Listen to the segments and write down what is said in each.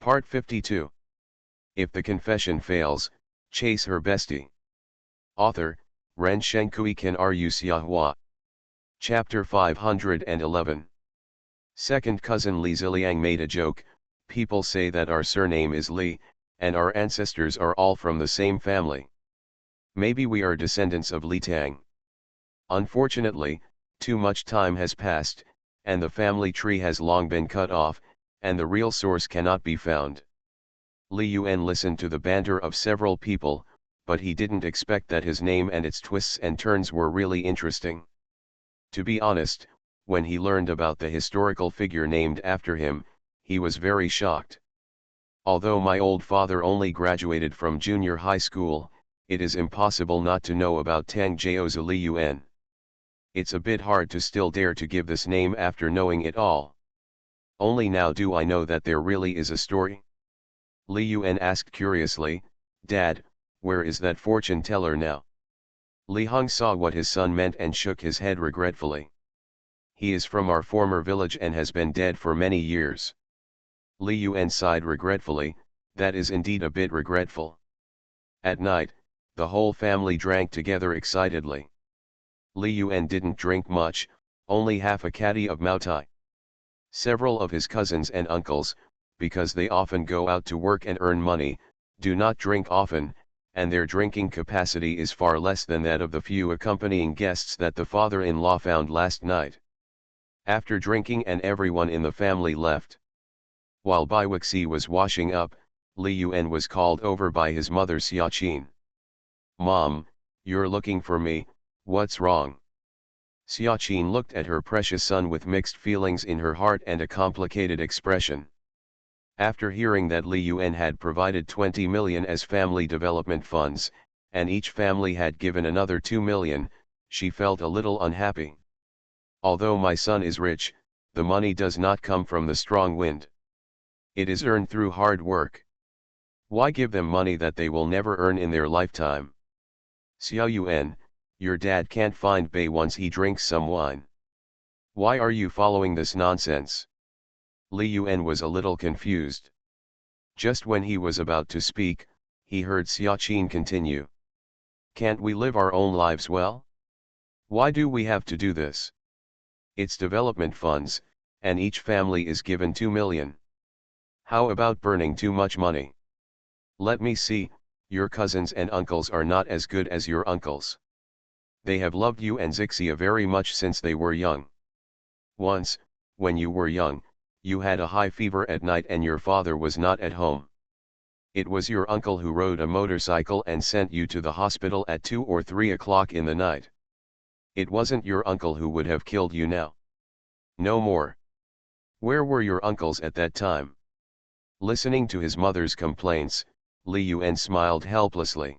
Part 52. If the confession fails, chase her bestie. Author, Ren Shenkui Kan Ru Xiahua. Chapter 511. Second cousin Li Ziliang made a joke. People say that our surname is Li, and our ancestors are all from the same family. Maybe we are descendants of Li Tang. Unfortunately, too much time has passed, and the family tree has long been cut off, and the real source cannot be found. Li Yuan listened to the banter of several people, but he didn't expect that his name and its twists and turns were really interesting. To be honest, when he learned about the historical figure named after him, he was very shocked. Although my old father only graduated from junior high school, it is impossible not to know about Tang Jiaozi Li Yuan. It's a bit hard to still dare to give this name after knowing it all. Only now do I know that there really is a story. Li Yuan asked curiously, "Dad, where is that fortune teller now?" Li Hong saw what his son meant and shook his head regretfully. "He is from our former village and has been dead for many years." Li Yuan sighed regretfully, "That is indeed a bit regretful." At night, the whole family drank together excitedly. Li Yuan didn't drink much, only half a caddy of Maotai. Several of his cousins and uncles, because they often go out to work and earn money, do not drink often, and their drinking capacity is far less than that of the few accompanying guests that the father-in-law found last night. After drinking and everyone in the family left. While Bai Wuxi was washing up, Li Yuan was called over by his mother Xiaqin. "Mom, you're looking for me, what's wrong?" Xiaqin looked at her precious son with mixed feelings in her heart and a complicated expression. After hearing that Li Yuan had provided 20 million as family development funds, and each family had given another 2 million, she felt a little unhappy. "Although my son is rich, the money does not come from the strong wind. It is earned through hard work. Why give them money that they will never earn in their lifetime?" "Xiao Yuan, your dad can't find Bei once he drinks some wine. Why are you following this nonsense?" Li Yuan was a little confused. Just when he was about to speak, he heard Xiaqin continue. "Can't we live our own lives well? Why do we have to do this? It's development funds, and each family is given 2 million. How about burning too much money? Let me see, your cousins and uncles are not as good as your uncles. They have loved you and Zixia very much since they were young. Once, when you were young, you had a high fever at night and your father was not at home. It was your uncle who rode a motorcycle and sent you to the hospital at 2 or 3 o'clock in the night. It wasn't your uncle who would have killed you now. No more. Where were your uncles at that time?" Listening to his mother's complaints, Li Yuan smiled helplessly.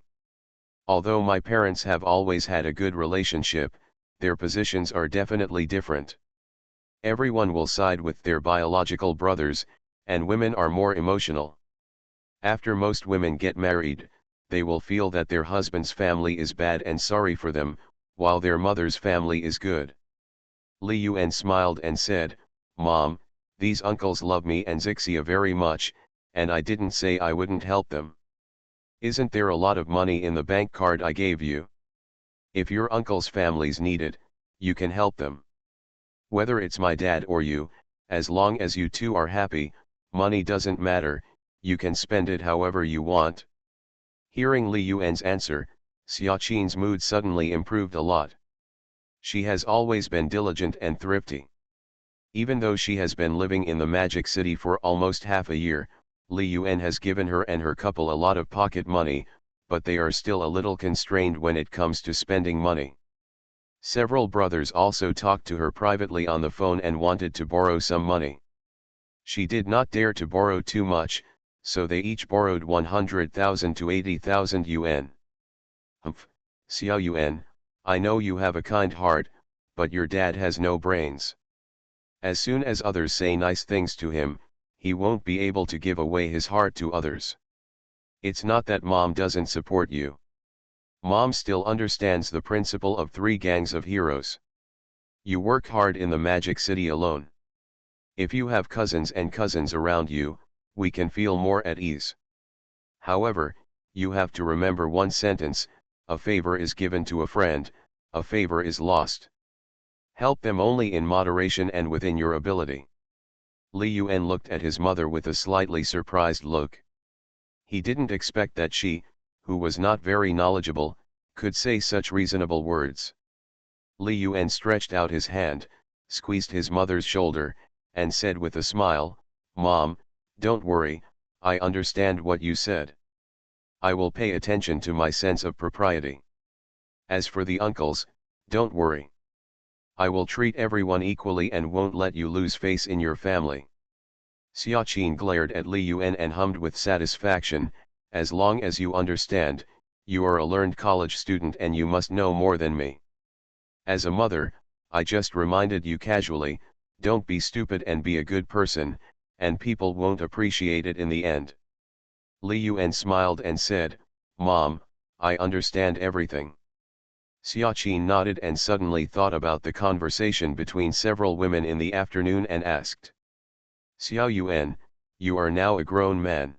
"Although my parents have always had a good relationship, their positions are definitely different. Everyone will side with their biological brothers, and women are more emotional. After most women get married, they will feel that their husband's family is bad and sorry for them, while their mother's family is good." Li Yuan smiled and said, "Mom, these uncles love me and Zixia very much, and I didn't say I wouldn't help them. Isn't there a lot of money in the bank card I gave you? If your uncles' families need it, you can help them. Whether it's my dad or you, as long as you two are happy, money doesn't matter, you can spend it however you want." Hearing Li Yuan's answer, Xiaqin's mood suddenly improved a lot. She has always been diligent and thrifty. Even though she has been living in the Magic City for almost half a year, Li Yuan has given her and her couple a lot of pocket money, but they are still a little constrained when it comes to spending money. Several brothers also talked to her privately on the phone and wanted to borrow some money. She did not dare to borrow too much, so they each borrowed 100,000 to 80,000 yuan. "Humph, Xiao Yuan, I know you have a kind heart, but your dad has no brains. As soon as others say nice things to him, he won't be able to give away his heart to others. It's not that Mom doesn't support you. Mom still understands the principle of 3 gangs of heroes. You work hard in the Magic City alone. If you have cousins and cousins around you, we can feel more at ease. However, you have to remember one sentence: a favor is given to a friend, a favor is lost. Help them only in moderation and within your ability. Li Yuan looked at his mother with a slightly surprised look. He didn't expect that she, who was not very knowledgeable, could say such reasonable words. Li Yuan stretched out his hand, squeezed his mother's shoulder, and said with a smile, "Mom, don't worry, I understand what you said. I will pay attention to my sense of propriety. As for the uncles, don't worry. I will treat everyone equally and won't let you lose face in your family." Xiaqin glared at Li Yuan and hummed with satisfaction, "As long as you understand, you are a learned college student and you must know more than me. As a mother, I just reminded you casually, don't be stupid and be a good person, and people won't appreciate it in the end." Li Yuan smiled and said, "Mom, I understand everything." Xiaqin nodded and suddenly thought about the conversation between several women in the afternoon and asked, "Xiao Yuan, you are now a grown man.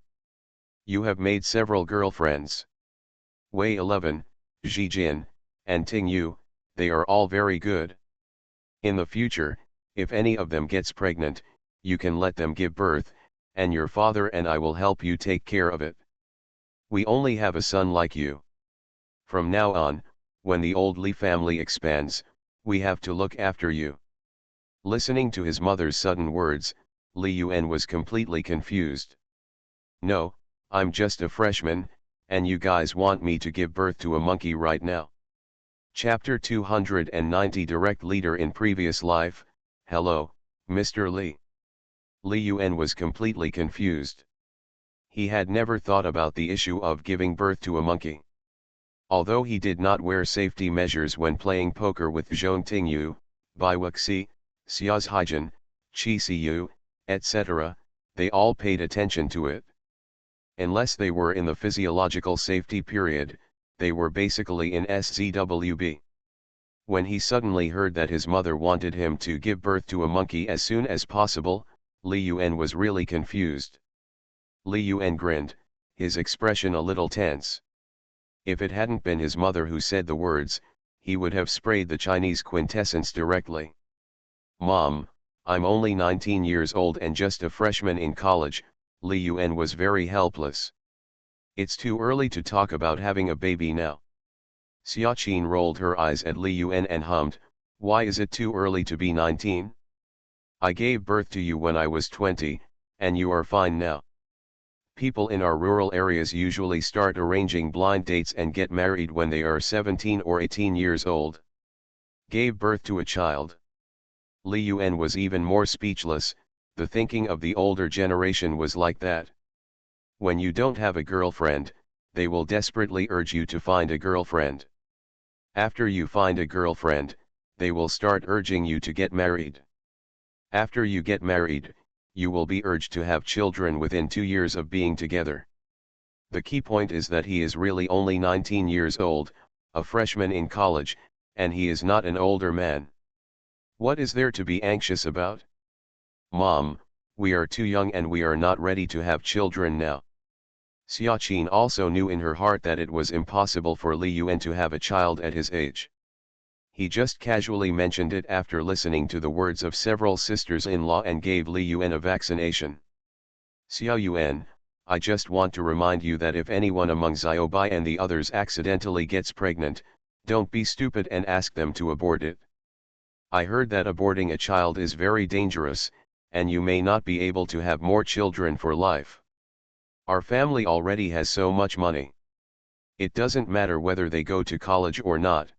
You have made several girlfriends. Wei 11, Ji Jin, and Ting Yu, they are all very good. In the future, if any of them gets pregnant, you can let them give birth, and your father and I will help you take care of it. We only have a son like you. From now on, when the old Li family expands, we have to look after you." Listening to his mother's sudden words, Li Yuan was completely confused. "No, I'm just a freshman, and you guys want me to give birth to a monkey right now?" Chapter 290 Direct Leader in Previous Life. Hello, Mr. Li. Li Yuan was completely confused. He had never thought about the issue of giving birth to a monkey. Although he did not wear safety measures when playing poker with Zhong Tingyu, Bai Wuxi, Xiao's Haijin, Qi Siyu, etc., they all paid attention to it. Unless they were in the physiological safety period, they were basically in SZWB. When he suddenly heard that his mother wanted him to give birth to a monkey as soon as possible, Li Yuan was really confused. Li Yuan grinned, his expression a little tense. If it hadn't been his mother who said the words, he would have sprayed the Chinese quintessence directly. "Mom, I'm only 19 years old and just a freshman in college." Li Yuan was very helpless. "It's too early to talk about having a baby now." Xiaqin rolled her eyes at Li Yuan and hummed, "Why is it too early to be 19? I gave birth to you when I was 20, and you are fine now. People in our rural areas usually start arranging blind dates and get married when they are 17 or 18 years old. Gave birth to a child." Li Yuan was even more speechless. The thinking of the older generation was like that. When you don't have a girlfriend, they will desperately urge you to find a girlfriend. After you find a girlfriend, they will start urging you to get married. After you get married, you will be urged to have children within 2 years of being together. The key point is that he is really only 19 years old, a freshman in college, and he is not an older man. What is there to be anxious about? "Mom, we are too young and we are not ready to have children now." Xiaqin also knew in her heart that it was impossible for Li Yuan to have a child at his age. He just casually mentioned it after listening to the words of several sisters-in-law and gave Li Yuan a vaccination. "Xiao Yuan, I just want to remind you that if anyone among Xiaobai and the others accidentally gets pregnant, don't be stupid and ask them to abort it. I heard that aborting a child is very dangerous, and you may not be able to have more children for life. Our family already has so much money. It doesn't matter whether they go to college or not.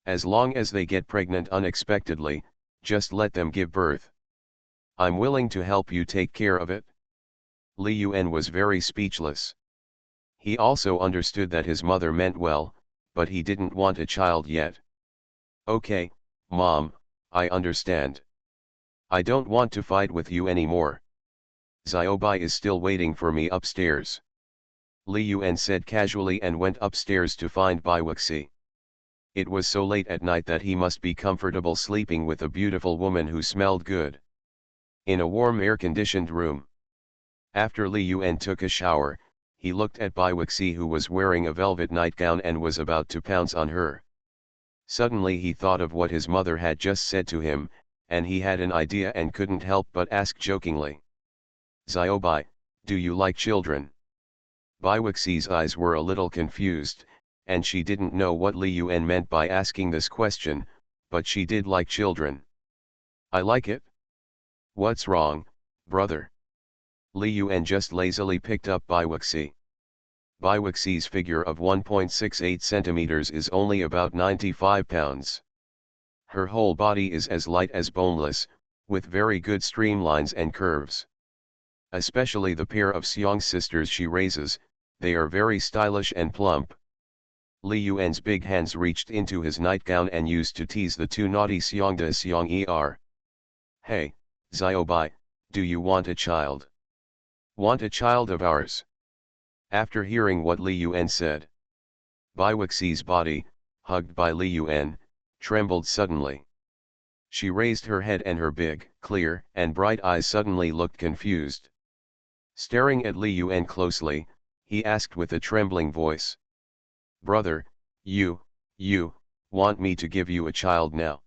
As long as they get pregnant unexpectedly, just let them give birth. I'm willing to help you take care of it." Li Yuan was very speechless. He also understood that his mother meant well, but he didn't want a child yet. "Okay, Mom, I understand. I don't want to fight with you anymore. Xiaobai is still waiting for me upstairs." Li Yuan said casually and went upstairs to find Bai Wuxi. It was so late at night that he must be comfortable sleeping with a beautiful woman who smelled good. In a warm air-conditioned room. After Li Yuan took a shower, he looked at Bai Wuxi, who was wearing a velvet nightgown and was about to pounce on her. Suddenly he thought of what his mother had just said to him, and he had an idea and couldn't help but ask jokingly. "Xiaobai, do you like children?" Bai Wuxi's eyes were a little confused, and she didn't know what Li Yuan meant by asking this question, but she did like children. "I like it." "What's wrong, brother?" Li Yuan just lazily picked up Bai Wuxi. Bai Wuxi's figure of 1.68 centimeters is only about 95 pounds. Her whole body is as light as boneless, with very good streamlines and curves. Especially the pair of Xiong sisters she raises, they are very stylish and plump. Li Yuan's big hands reached into his nightgown and used to tease the two naughty Xiongda Xiong Er. "Hey, Xiaobai, do you want a child? Want a child of ours?" After hearing what Li Yuan said, Bai Wuxi's body, hugged by Li Yuan, trembled suddenly. She raised her head and her big, clear, and bright eyes suddenly looked confused. Staring at Li Yuan closely, he asked with a trembling voice. "Brother, you want me to give you a child now?"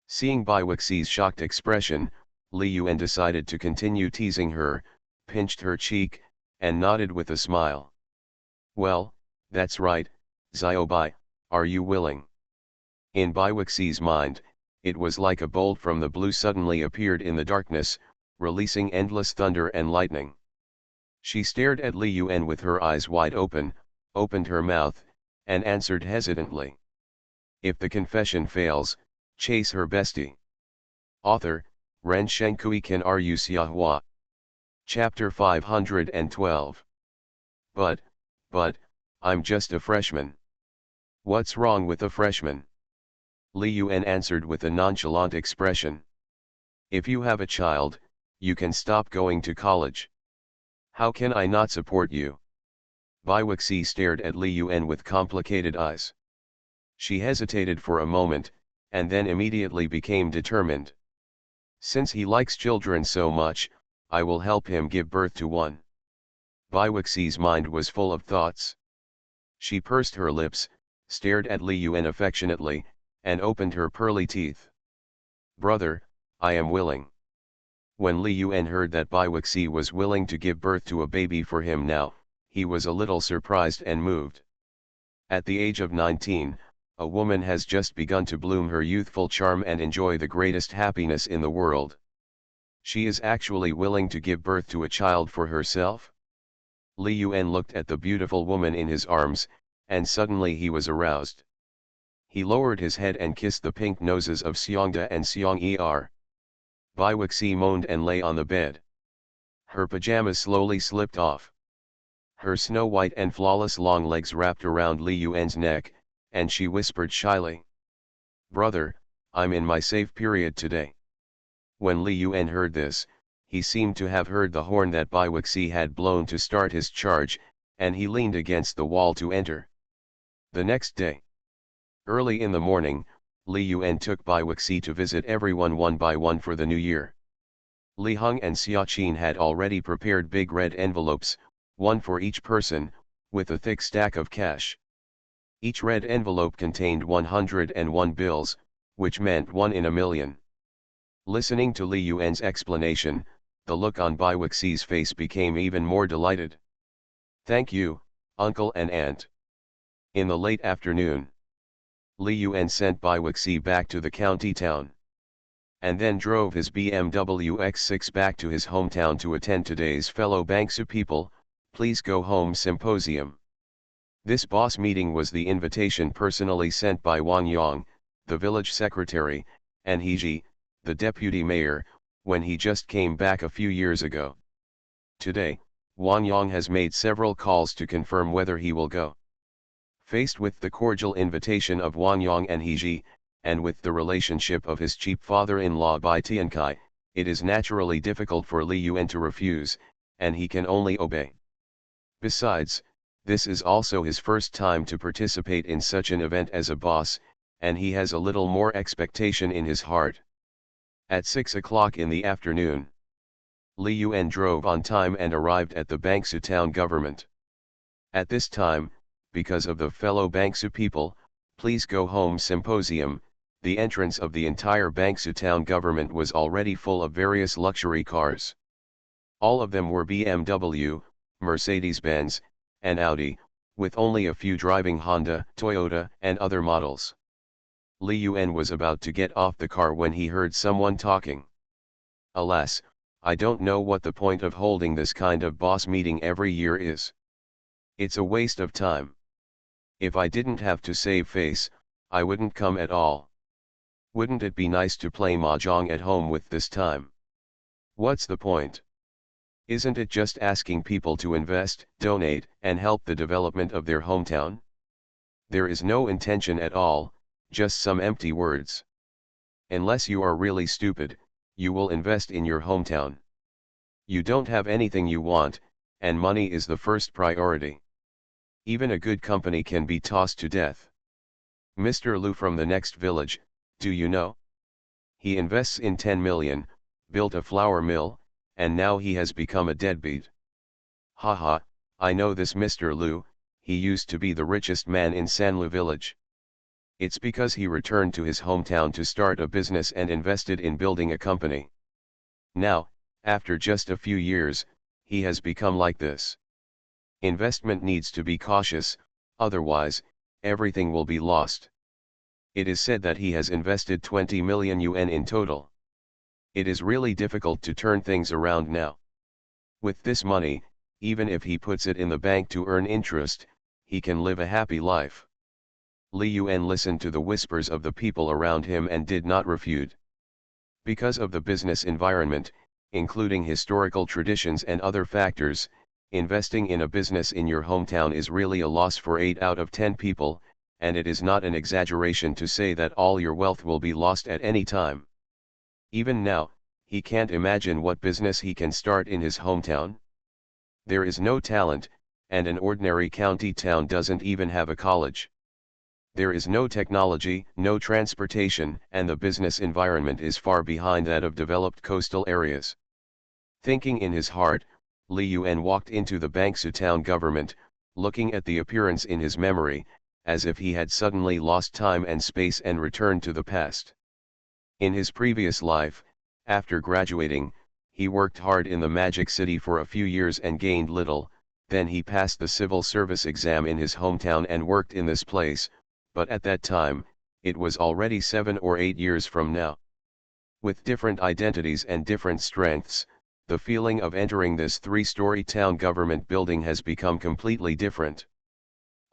Seeing Bai Wuxi's shocked expression, Li Yuan decided to continue teasing her, pinched her cheek, and nodded with a smile. "Well, that's right, Xiaobai, are you willing?" In Bai Wuxi's mind, it was like a bolt from the blue suddenly appeared in the darkness, releasing endless thunder and lightning. She stared at Li Yuan with her eyes wide open, opened her mouth, and answered hesitantly. If the confession fails, chase her bestie. Author, Ren Shenkui Kan Ru Xiahua. Chapter 512. But, I'm just a freshman." "What's wrong with a freshman?" Li Yuan answered with a nonchalant expression. "If you have a child, you can stop going to college. How can I not support you?" Bai Wuxi stared at Li Yuan with complicated eyes. She hesitated for a moment, and then immediately became determined. "Since he likes children so much, I will help him give birth to one." Bai Wuxi's mind was full of thoughts. She pursed her lips, stared at Li Yuan affectionately, and opened her pearly teeth. "Brother, I am willing." When Li Yuan heard that Bai Wuxi was willing to give birth to a baby for him now, he was a little surprised and moved. At the age of 19, a woman has just begun to bloom her youthful charm and enjoy the greatest happiness in the world. She is actually willing to give birth to a child for herself? Li Yuan looked at the beautiful woman in his arms, and suddenly he was aroused. He lowered his head and kissed the pink noses of Xiongda and Xiong Er. Bai Wuxi moaned and lay on the bed. Her pajamas slowly slipped off. Her snow-white and flawless long legs wrapped around Li Yuan's neck, and she whispered shyly, "Brother, I'm in my safe period today." When Li Yuan heard this, he seemed to have heard the horn that Bai Wuxi had blown to start his charge, and he leaned against the wall to enter. The next day, early in the morning, Li Yuan took Bai Wuxi to visit everyone one by one for the new year. Li Heng and Xiaqin had already prepared big red envelopes, one for each person, with a thick stack of cash. Each red envelope contained 101 bills, which meant 1 in a million. Listening to Li Yuan's explanation, the look on Bai Wuxi's face became even more delighted. "Thank you, uncle and aunt." In the late afternoon, Li Yuan sent Bai Wuxi back to the county town, and then drove his BMW X6 back to his hometown to attend today's fellow Bangsu people, Please Go Home symposium. This boss meeting was the invitation personally sent by Wang Yang, the village secretary, and He Ji, the deputy mayor, when he just came back a few years ago. Today, Wang Yang has made several calls to confirm whether he will go. Faced with the cordial invitation of Wang Yang and He Ji, and with the relationship of his cheap father-in-law Bai Tiankai, it is naturally difficult for Li Yuan to refuse, and he can only obey. Besides, this is also his first time to participate in such an event as a boss, and he has a little more expectation in his heart. At 6 o'clock in the afternoon, Li Yuan drove on time and arrived at the Bangsu town government. At this time, because of the fellow Bangsu people, please go home symposium, the entrance of the entire Bangsu town government was already full of various luxury cars. All of them were BMW, Mercedes-Benz, and Audi, with only a few driving Honda, Toyota, and other models. Li Yuan was about to get off the car when he heard someone talking. Alas, I don't know what the point of holding this kind of boss meeting every year is. It's a waste of time. If I didn't have to save face, I wouldn't come at all. Wouldn't it be nice to play mahjong at home with this time? What's the point? Isn't it just asking people to invest, donate, and help the development of their hometown? There is no intention at all, just some empty words. Unless you are really stupid, you will invest in your hometown. You don't have anything you want, and money is the first priority. Even a good company can be tossed to death. Mr. Lu from the next village, do you know? He invests in 10 million, built a flour mill, and now he has become a deadbeat. Haha, I know this Mr. Lu, he used to be the richest man in Sanlu village. It's because he returned to his hometown to start a business and invested in building a company. Now, after just a few years, he has become like this. Investment needs to be cautious, otherwise, everything will be lost. It is said that he has invested 20 million yuan in total. It is really difficult to turn things around now. With this money, even if he puts it in the bank to earn interest, he can live a happy life. Li Yuan listened to the whispers of the people around him and did not refute. Because of the business environment, including historical traditions and other factors, investing in a business in your hometown is really a loss for 8 out of 10 people, and it is not an exaggeration to say that all your wealth will be lost at any time. Even now, he can't imagine what business he can start in his hometown. There is no talent, and an ordinary county town doesn't even have a college. There is no technology, no transportation, and the business environment is far behind that of developed coastal areas. Thinking in his heart, Li Yuan walked into the Bangsu town government, looking at the appearance in his memory, as if he had suddenly lost time and space and returned to the past. In his previous life, after graduating, he worked hard in the Magic City for a few years and gained little, then he passed the civil service exam in his hometown and worked in this place, but at that time, it was already 7 or 8 years from now. With different identities and different strengths, the feeling of entering this 3-story town government building has become completely different.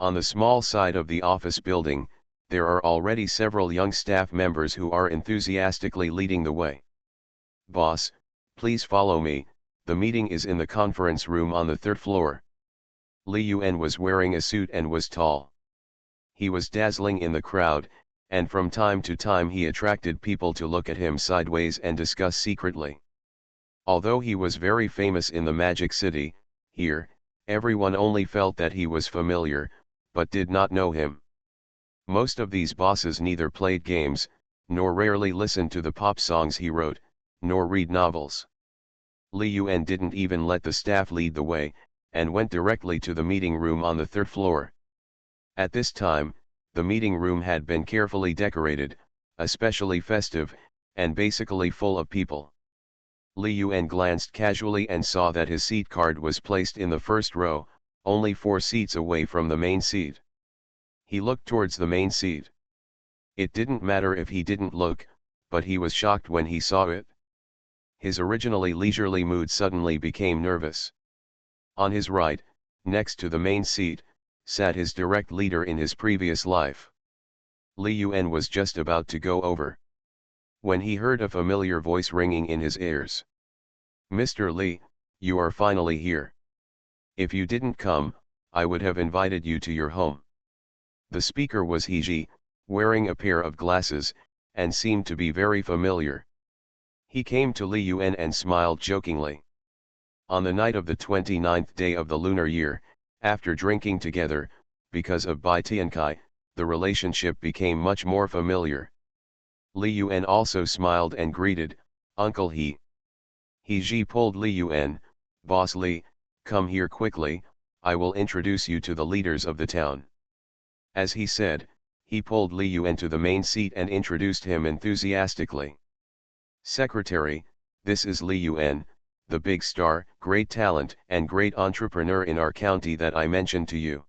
On the small side of the office building, there are already several young staff members who are enthusiastically leading the way. Boss, please follow me, the meeting is in the conference room on the 3rd floor. Li Yuan was wearing a suit and was tall. He was dazzling in the crowd, and from time to time he attracted people to look at him sideways and discuss secretly. Although he was very famous in the Magic City, here, everyone only felt that he was familiar, but did not know him. Most of these bosses neither played games, nor rarely listened to the pop songs he wrote, nor read novels. Li Yuan didn't even let the staff lead the way, and went directly to the meeting room on the 3rd floor. At this time, the meeting room had been carefully decorated, especially festive, and basically full of people. Li Yuan glanced casually and saw that his seat card was placed in the first row, only 4 seats away from the main seat. He looked towards the main seat. It didn't matter if he didn't look, but he was shocked when he saw it. His originally leisurely mood suddenly became nervous. On his right, next to the main seat, sat his direct leader in his previous life. Li Yuan was just about to go over, when he heard a familiar voice ringing in his ears. "Mr. Li, you are finally here. If you didn't come, I would have invited you to your home." The speaker was He, wearing a pair of glasses, and seemed to be very familiar. He came to Li Yuan and smiled jokingly. On the night of the 29th day of the lunar year, after drinking together, because of Bai Tiankai, the relationship became much more familiar. Li Yuan also smiled and greeted, "Uncle He." He pulled Li Yuan, "Boss Li, come here quickly, I will introduce you to the leaders of the town." As he said, he pulled Li Yuan to the main seat and introduced him enthusiastically. "Secretary, this is Li Yuan, the big star, great talent and great entrepreneur in our county that I mentioned to you.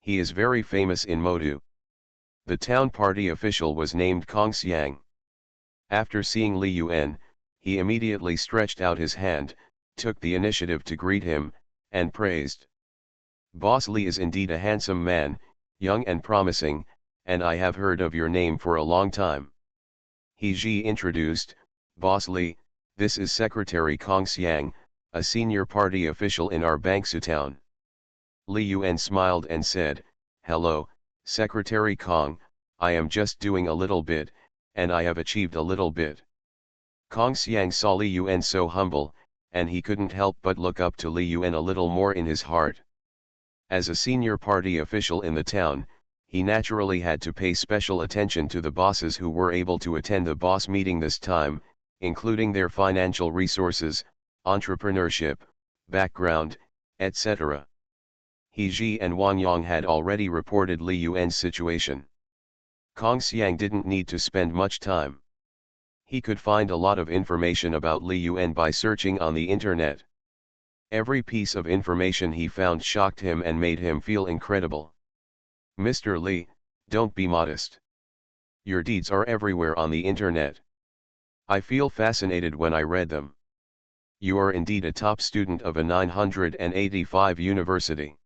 He is very famous in Modu." The town party official was named Kong Xiang. After seeing Li Yuan, he immediately stretched out his hand, took the initiative to greet him, and praised. "Boss Li is indeed a handsome man, young and promising, and I have heard of your name for a long time." He introduced, "Boss Li, this is Secretary Kong Xiang, a senior party official in our Bangsu town." Li Yuan smiled and said, "Hello, Secretary Kong, I am just doing a little bit, and I have achieved a little bit." Kong Xiang saw Li Yuan so humble, and he couldn't help but look up to Li Yuan a little more in his heart. As a senior party official in the town, he naturally had to pay special attention to the bosses who were able to attend the boss meeting this time, including their financial resources, entrepreneurship, background, etc. He and Wang Yang had already reported Li Yuan's situation. Kong Xiang didn't need to spend much time. He could find a lot of information about Li Yuan by searching on the internet. Every piece of information he found shocked him and made him feel incredible. "Mr. Li, don't be modest. Your deeds are everywhere on the internet. I feel fascinated when I read them. You are indeed a top student of a 985 university.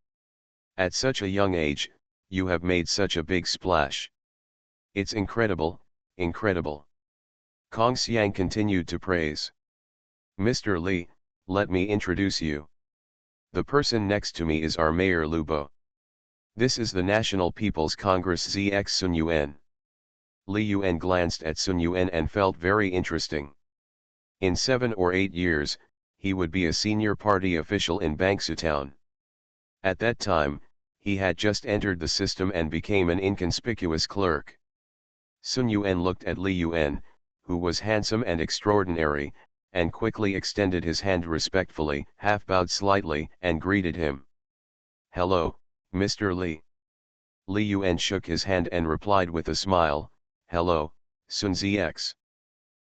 At such a young age, you have made such a big splash. It's incredible, incredible." Kong Xiang continued to praise. "Mr. Li, let me introduce you. The person next to me is our Mayor Lu Bo. This is the National People's Congress ZX Sun Yuan." Li Yuan glanced at Sun Yuan and felt very interesting. In 7 or 8 years, he would be a senior party official in Bangsu town. At that time, he had just entered the system and became an inconspicuous clerk. Sun Yuan looked at Li Yuan, who was handsome and extraordinary, and quickly extended his hand respectfully, half bowed slightly, and greeted him. "Hello, Mr. Li." Li Yuan shook his hand and replied with a smile, "Hello, Sun ZX."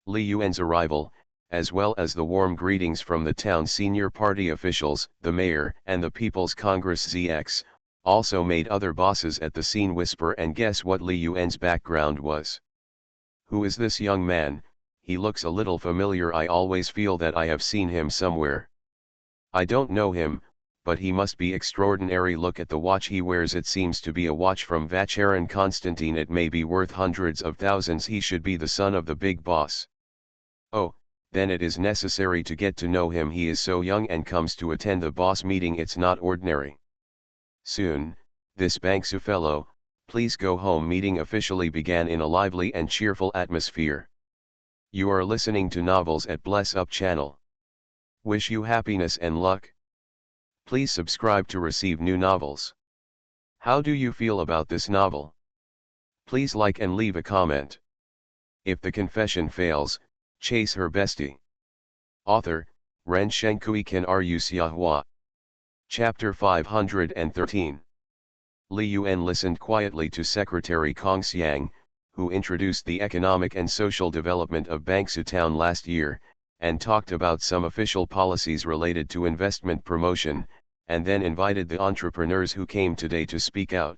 Li Yuan's arrival, as well as the warm greetings from the town's senior party officials, the mayor, and the People's Congress ZX, also made other bosses at the scene whisper and guess what Li Yuan's background was. "Who is this young man? He looks a little familiar. I always feel that I have seen him somewhere. I don't know him, but he must be extraordinary. Look at the watch he wears. It seems to be a watch from Vacheron Constantine. It may be worth hundreds of thousands. He should be the son of the big boss. Oh, then it is necessary to get to know him. He is so young and comes to attend the boss meeting. It's not ordinary. Soon, this Bangsu fellow, please go home." Meeting officially began in a lively and cheerful atmosphere. You are listening to Novels at Bless Up channel. Wish you happiness and luck. Please subscribe to receive new novels. How do you feel about this novel? Please like and leave a comment. If the confession fails, chase her bestie. Author, Ren Shenkui Ken Ru Xiahua. Chapter 513. Li Yuan listened quietly to Secretary Kong Xiang, who introduced the economic and social development of Bangsu town last year, and talked about some official policies related to investment promotion, and then invited the entrepreneurs who came today to speak out.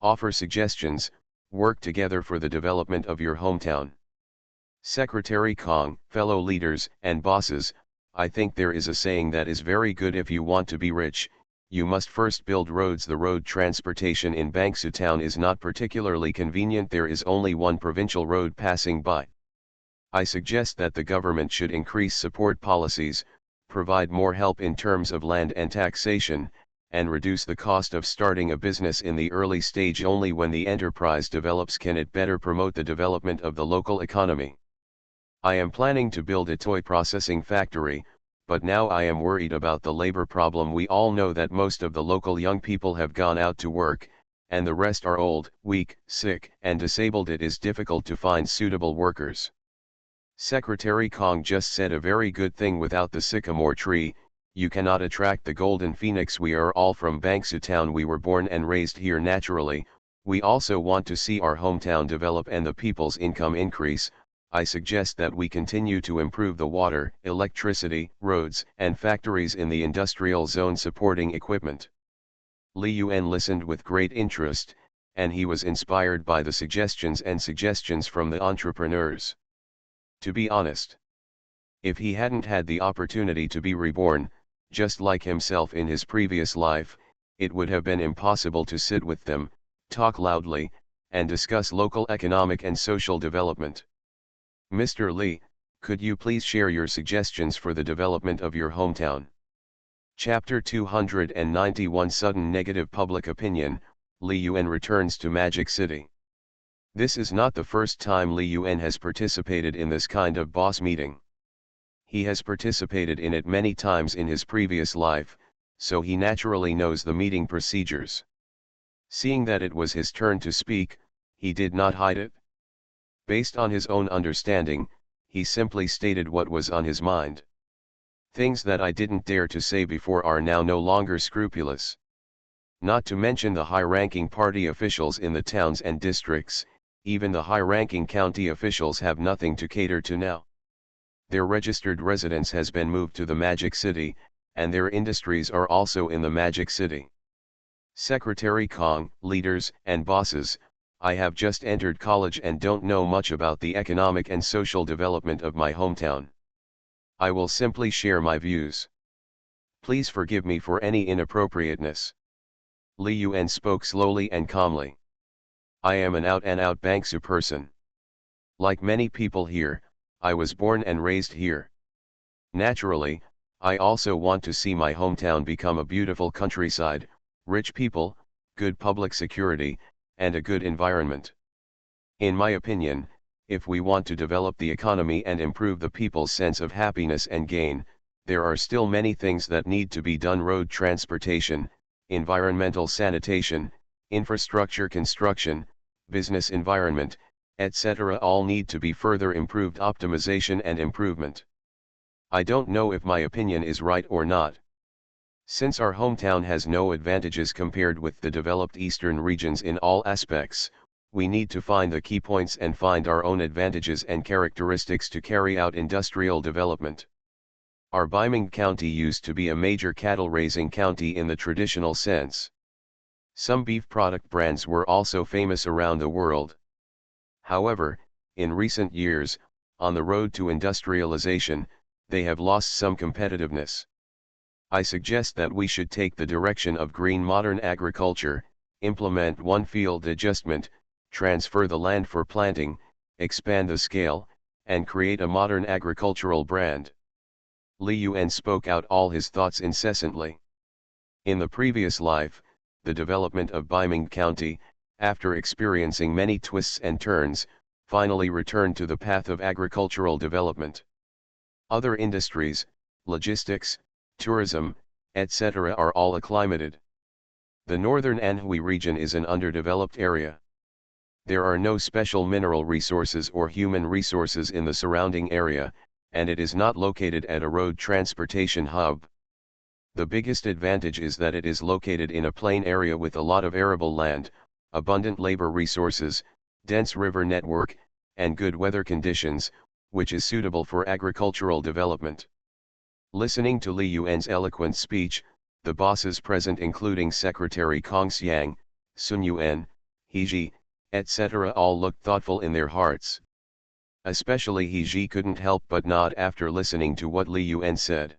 Offer suggestions, work together for the development of your hometown. Secretary Kong, fellow leaders and bosses, I think there is a saying that is very good: if you want to be rich, you must first build roads. The road transportation in Bangsu town is not particularly convenient. There is only one provincial road passing by. I suggest that the government should increase support policies, provide more help in terms of land and taxation, and reduce the cost of starting a business in the early stage. Only when the enterprise develops can it better promote the development of the local economy. I am planning to build a toy processing factory, but now I am worried about the labor problem. We all know that most of the local young people have gone out to work, and the rest are old, weak, sick, and disabled. It is difficult to find suitable workers. Secretary Kong just said a very good thing. Without the sycamore tree, you cannot attract the golden phoenix. We are all from Bangsu town. We were born and raised here naturally. We also want to see our hometown develop and the people's income increase. I suggest that we continue to improve the water, electricity, roads, and factories in the industrial zone supporting equipment. Li Yuan listened with great interest, and he was inspired by the suggestions from the entrepreneurs. To be honest, if he hadn't had the opportunity to be reborn, just like himself in his previous life, it would have been impossible to sit with them, talk loudly, and discuss local economic and social development. Mr. Li, could you please share your suggestions for the development of your hometown? Chapter 291 Sudden Negative Public Opinion, Li Yuan returns to Magic City. This is not the first time Li Yuan has participated in this kind of boss meeting. He has participated in it many times in his previous life, so he naturally knows the meeting procedures. Seeing that it was his turn to speak, he did not hide it. Based on his own understanding, he simply stated what was on his mind. Things that I didn't dare to say before are now no longer scrupulous. Not to mention the high-ranking party officials in the towns and districts, even the high-ranking county officials have nothing to cater to now. Their registered residence has been moved to the Magic City, and their industries are also in the Magic City. Secretary Kong, leaders and bosses, I have just entered college and don't know much about the economic and social development of my hometown. I will simply share my views. Please forgive me for any inappropriateness. Li Yuan spoke slowly and calmly. I am an out-and-out Bangsu person. Like many people here, I was born and raised here. Naturally, I also want to see my hometown become a beautiful countryside, rich people, good public security, and a good environment. In my opinion, if we want to develop the economy and improve the people's sense of happiness and gain, there are still many things that need to be done. Road transportation, environmental sanitation, infrastructure construction, business environment, etc. all need to be further improved. Optimization and improvement. I don't know if my opinion is right or not. Since our hometown has no advantages compared with the developed eastern regions in all aspects, we need to find the key points and find our own advantages and characteristics to carry out industrial development. Our Baiming County used to be a major cattle-raising county in the traditional sense. Some beef product brands were also famous around the world. However, in recent years, on the road to industrialization, they have lost some competitiveness. I suggest that we should take the direction of green modern agriculture, implement one field adjustment, transfer the land for planting, expand the scale, and create a modern agricultural brand. Li Yuan spoke out all his thoughts incessantly. In the previous life, the development of Baiming County, after experiencing many twists and turns, finally returned to the path of agricultural development. Other industries, logistics, tourism, etc. are all acclimated. The northern Anhui region is an underdeveloped area. There are no special mineral resources or human resources in the surrounding area, and it is not located at a road transportation hub. The biggest advantage is that it is located in a plain area with a lot of arable land, abundant labor resources, dense river network, and good weather conditions, which is suitable for agricultural development. Listening to Li Yuan's eloquent speech, the bosses present including Secretary Kong Xiang, Sun Yuan, He Ji, etc. all looked thoughtful in their hearts. Especially He Ji couldn't help but nod after listening to what Li Yuan said.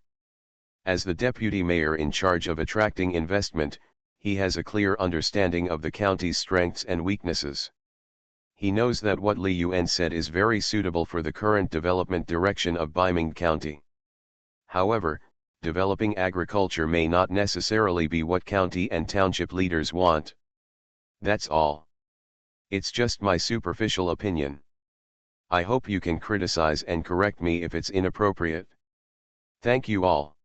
As the deputy mayor in charge of attracting investment, he has a clear understanding of the county's strengths and weaknesses. He knows that what Li Yuan said is very suitable for the current development direction of Baiming County. However, developing agriculture may not necessarily be what county and township leaders want. That's all. It's just my superficial opinion. I hope you can criticize and correct me if it's inappropriate. Thank you all.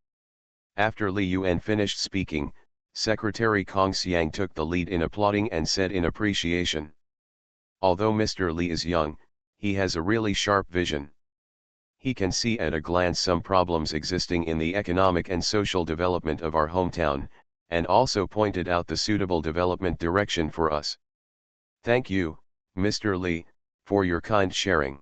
After Li Yuan finished speaking, Secretary Kong Xiang took the lead in applauding and said in appreciation. Although Mr. Li is young, he has a really sharp vision. He can see at a glance some problems existing in the economic and social development of our hometown, and also pointed out the suitable development direction for us. Thank you, Mr. Lee, for your kind sharing.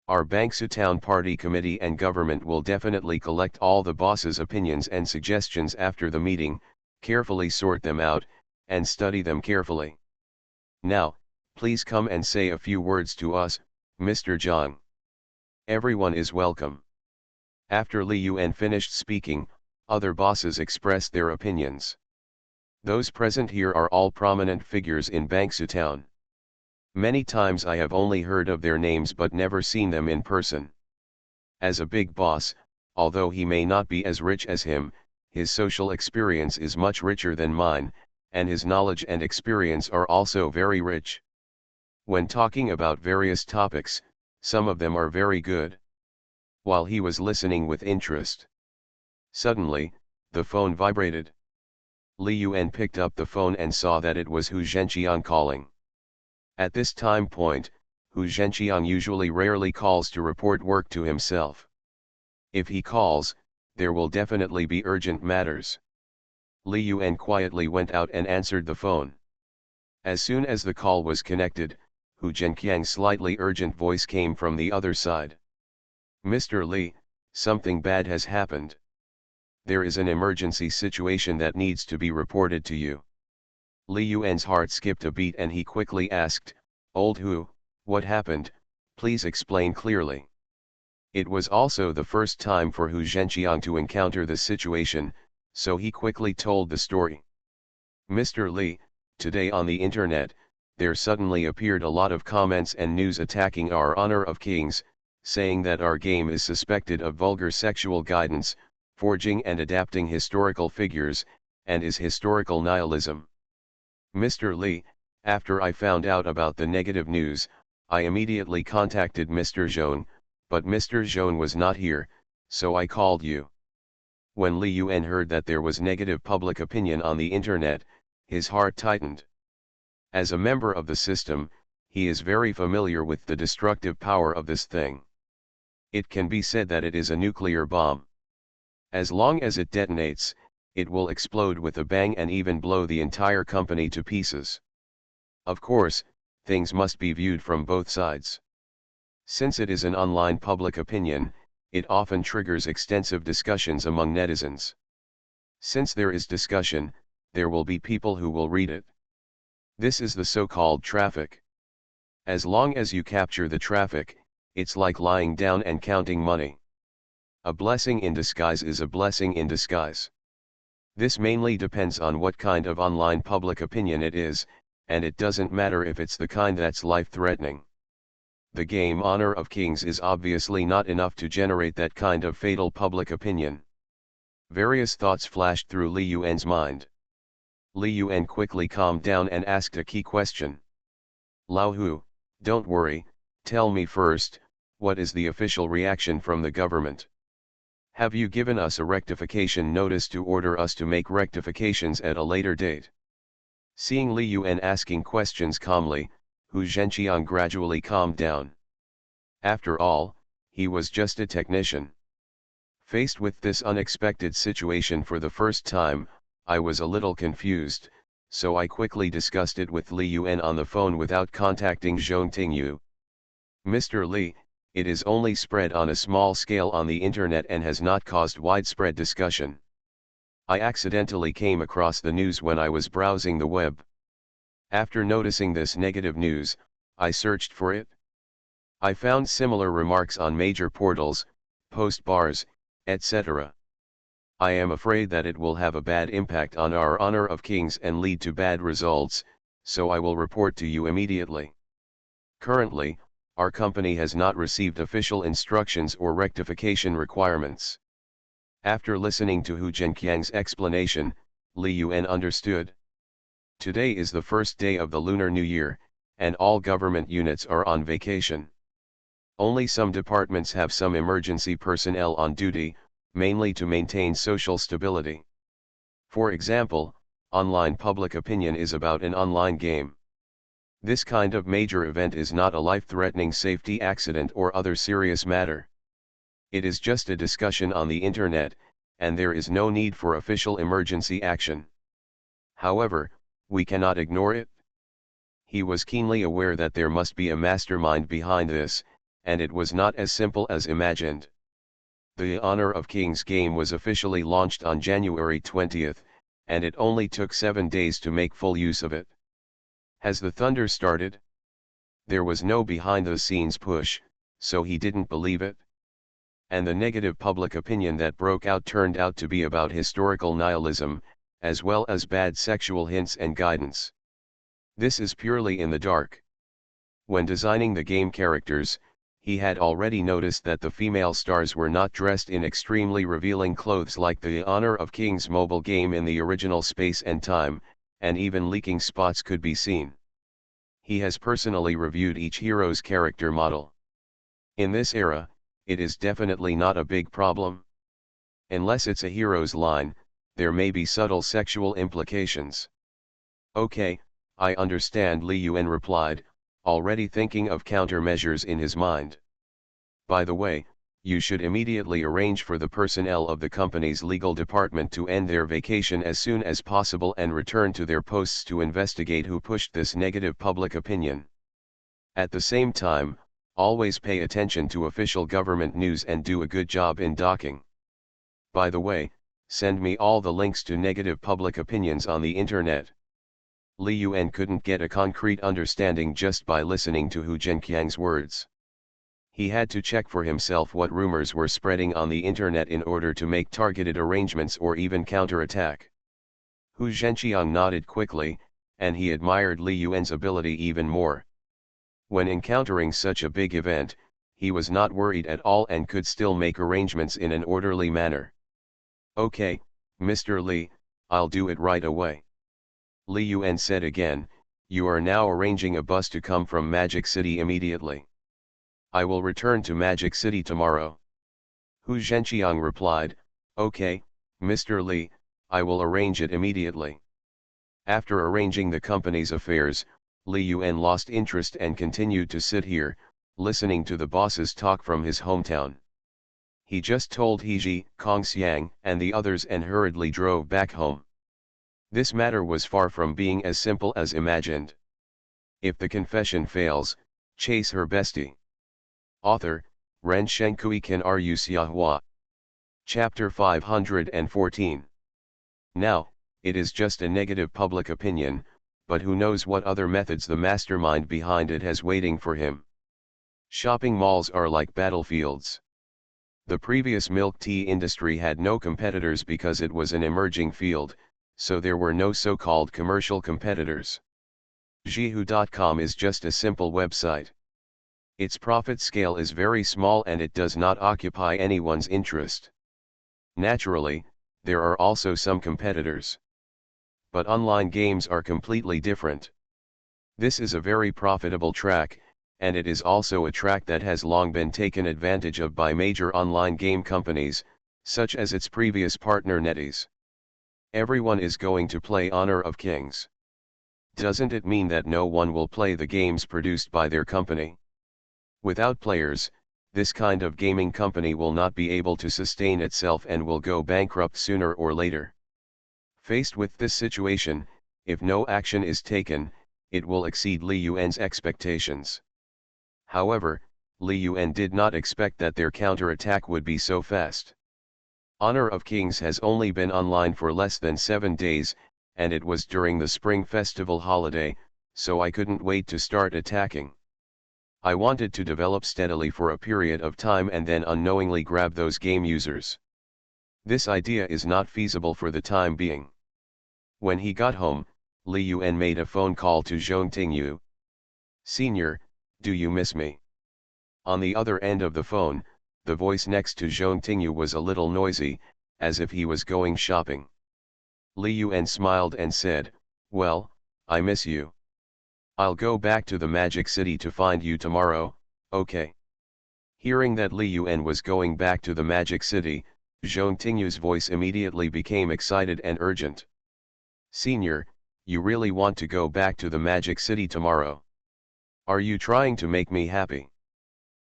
Our Bangsu Town Party Committee and government will definitely collect all the boss's opinions and suggestions after the meeting, carefully sort them out, and study them carefully. Now, please come and say a few words to us, Mr. Zhang. Everyone is welcome. After Li Yuan finished speaking, other bosses expressed their opinions. Those present here are all prominent figures in Bangsu Town. Many times I have only heard of their names but never seen them in person. As a big boss, although he may not be as rich as him, his social experience is much richer than mine, and his knowledge and experience are also very rich. When talking about various topics, some of them are very good. While he was listening with interest, suddenly, the phone vibrated. Li Yuan picked up the phone and saw that it was Hu Zhenqiang calling. At this time point, Hu Zhenqiang usually rarely calls to report work to himself. If he calls, there will definitely be urgent matters. Li Yuan quietly went out and answered the phone. As soon as the call was connected, Hu Zhenqiang's slightly urgent voice came from the other side. Mr. Li, something bad has happened. There is an emergency situation that needs to be reported to you. Li Yuan's heart skipped a beat and he quickly asked, Old Hu, what happened, please explain clearly. It was also the first time for Hu Zhenqiang to encounter the situation, so he quickly told the story. Mr. Li, today on the internet, there suddenly appeared a lot of comments and news attacking our Honor of Kings, saying that our game is suspected of vulgar sexual guidance, forging and adapting historical figures, and is historical nihilism. Mr. Li, after I found out about the negative news, I immediately contacted Mr. Zhong, but Mr. Zhong was not here, so I called you. When Li Yuan heard that there was negative public opinion on the internet, his heart tightened. As a member of the system, he is very familiar with the destructive power of this thing. It can be said that it is a nuclear bomb. As long as it detonates, it will explode with a bang and even blow the entire company to pieces. Of course, things must be viewed from both sides. Since it is an online public opinion, it often triggers extensive discussions among netizens. Since there is discussion, there will be people who will read it. This is the so-called traffic. As long as you capture the traffic, it's like lying down and counting money. A blessing in disguise is a blessing in disguise. This mainly depends on what kind of online public opinion it is, and it doesn't matter if it's the kind that's life-threatening. The game Honor of Kings is obviously not enough to generate that kind of fatal public opinion. Various thoughts flashed through Li Yuan's mind. Li Yuan quickly calmed down and asked a key question. Lao Hu, don't worry, tell me first, what is the official reaction from the government? Have you given us a rectification notice to order us to make rectifications at a later date? Seeing Li Yuan asking questions calmly, Hu Zhenqiang gradually calmed down. After all, he was just a technician. Faced with this unexpected situation for the first time, I was a little confused, so I quickly discussed it with Li Yuan on the phone without contacting Zhong Tingyu. Mr. Li, it is only spread on a small scale on the internet and has not caused widespread discussion. I accidentally came across the news when I was browsing the web. After noticing this negative news, I searched for it. I found similar remarks on major portals, post bars, etc. I am afraid that it will have a bad impact on our Honor of Kings and lead to bad results, so I will report to you immediately. Currently, our company has not received official instructions or rectification requirements. After listening to Hu Zhenqiang's explanation, Li Yuan understood. Today is the first day of the Lunar New Year, and all government units are on vacation. Only some departments have some emergency personnel on duty, mainly to maintain social stability. For example, online public opinion is about an online game. This kind of major event is not a life-threatening safety accident or other serious matter. It is just a discussion on the internet, and there is no need for official emergency action. However, we cannot ignore it. He was keenly aware that there must be a mastermind behind this, and it was not as simple as imagined. The Honor of Kings game was officially launched on January 20th, and it only took 7 days to make full use of it. Has the thunder started? There was no behind-the-scenes push, so he didn't believe it. And the negative public opinion that broke out turned out to be about historical nihilism, as well as bad sexual hints and guidance. This is purely in the dark. When designing the game characters, he had already noticed that the female stars were not dressed in extremely revealing clothes like the Honor of Kings mobile game in the original Space and Time, and even leaking spots could be seen. He has personally reviewed each hero's character model. In this era, it is definitely not a big problem. Unless it's a hero's line, there may be subtle sexual implications. Okay, I understand, Li Yuan replied, already thinking of countermeasures in his mind. By the way, you should immediately arrange for the personnel of the company's legal department to end their vacation as soon as possible and return to their posts to investigate who pushed this negative public opinion. At the same time, always pay attention to official government news and do a good job in docking. By the way, send me all the links to negative public opinions on the internet. Li Yuan couldn't get a concrete understanding just by listening to Hu Zhenqiang's words. He had to check for himself what rumors were spreading on the internet in order to make targeted arrangements or even counterattack. Hu Zhenqiang nodded quickly, and he admired Li Yuan's ability even more. When encountering such a big event, he was not worried at all and could still make arrangements in an orderly manner. Okay, Mr. Li, I'll do it right away. Li Yuan said again, you are now arranging a bus to come from Magic City immediately. I will return to Magic City tomorrow. Hu Zhenqiang replied, okay, Mr. Li, I will arrange it immediately. After arranging the company's affairs, Li Yuan lost interest and continued to sit here, listening to the boss's talk from his hometown. He just told Heiji, Kongxiang, and the others and hurriedly drove back home. This matter was far from being as simple as imagined. If the confession fails, chase her bestie. Author, Ren Shenkui Kan Ru Xiahua. Chapter 514. Now, it is just a negative public opinion, but who knows what other methods the mastermind behind it has waiting for him. Shopping malls are like battlefields. The previous milk tea industry had no competitors because it was an emerging field, so there were no so-called commercial competitors. Jihu.com is just a simple website. Its profit scale is very small and it does not occupy anyone's interest. Naturally, there are also some competitors. But online games are completely different. This is a very profitable track, and it is also a track that has long been taken advantage of by major online game companies, such as its previous partner NetEase. Everyone is going to play Honor of Kings. Doesn't it mean that no one will play the games produced by their company? Without players, this kind of gaming company will not be able to sustain itself and will go bankrupt sooner or later. Faced with this situation, if no action is taken, it will exceed Li Yuan's expectations. However, Li Yuan did not expect that their counterattack would be so fast. Honor of Kings has only been online for less than 7 days, and it was during the Spring Festival holiday, so I couldn't wait to start attacking. I wanted to develop steadily for a period of time and then unknowingly grab those game users. This idea is not feasible for the time being. When he got home, Li Yuan made a phone call to Zhong Tingyu. Senior, do you miss me? On the other end of the phone, the voice next to Zhong Tingyu was a little noisy, as if he was going shopping. Li Yuan smiled and said, well, I miss you. I'll go back to the Magic City to find you tomorrow, okay? Hearing that Li Yuan was going back to the Magic City, Zhong Tingyu's voice immediately became excited and urgent. Senior, you really want to go back to the Magic City tomorrow? Are you trying to make me happy?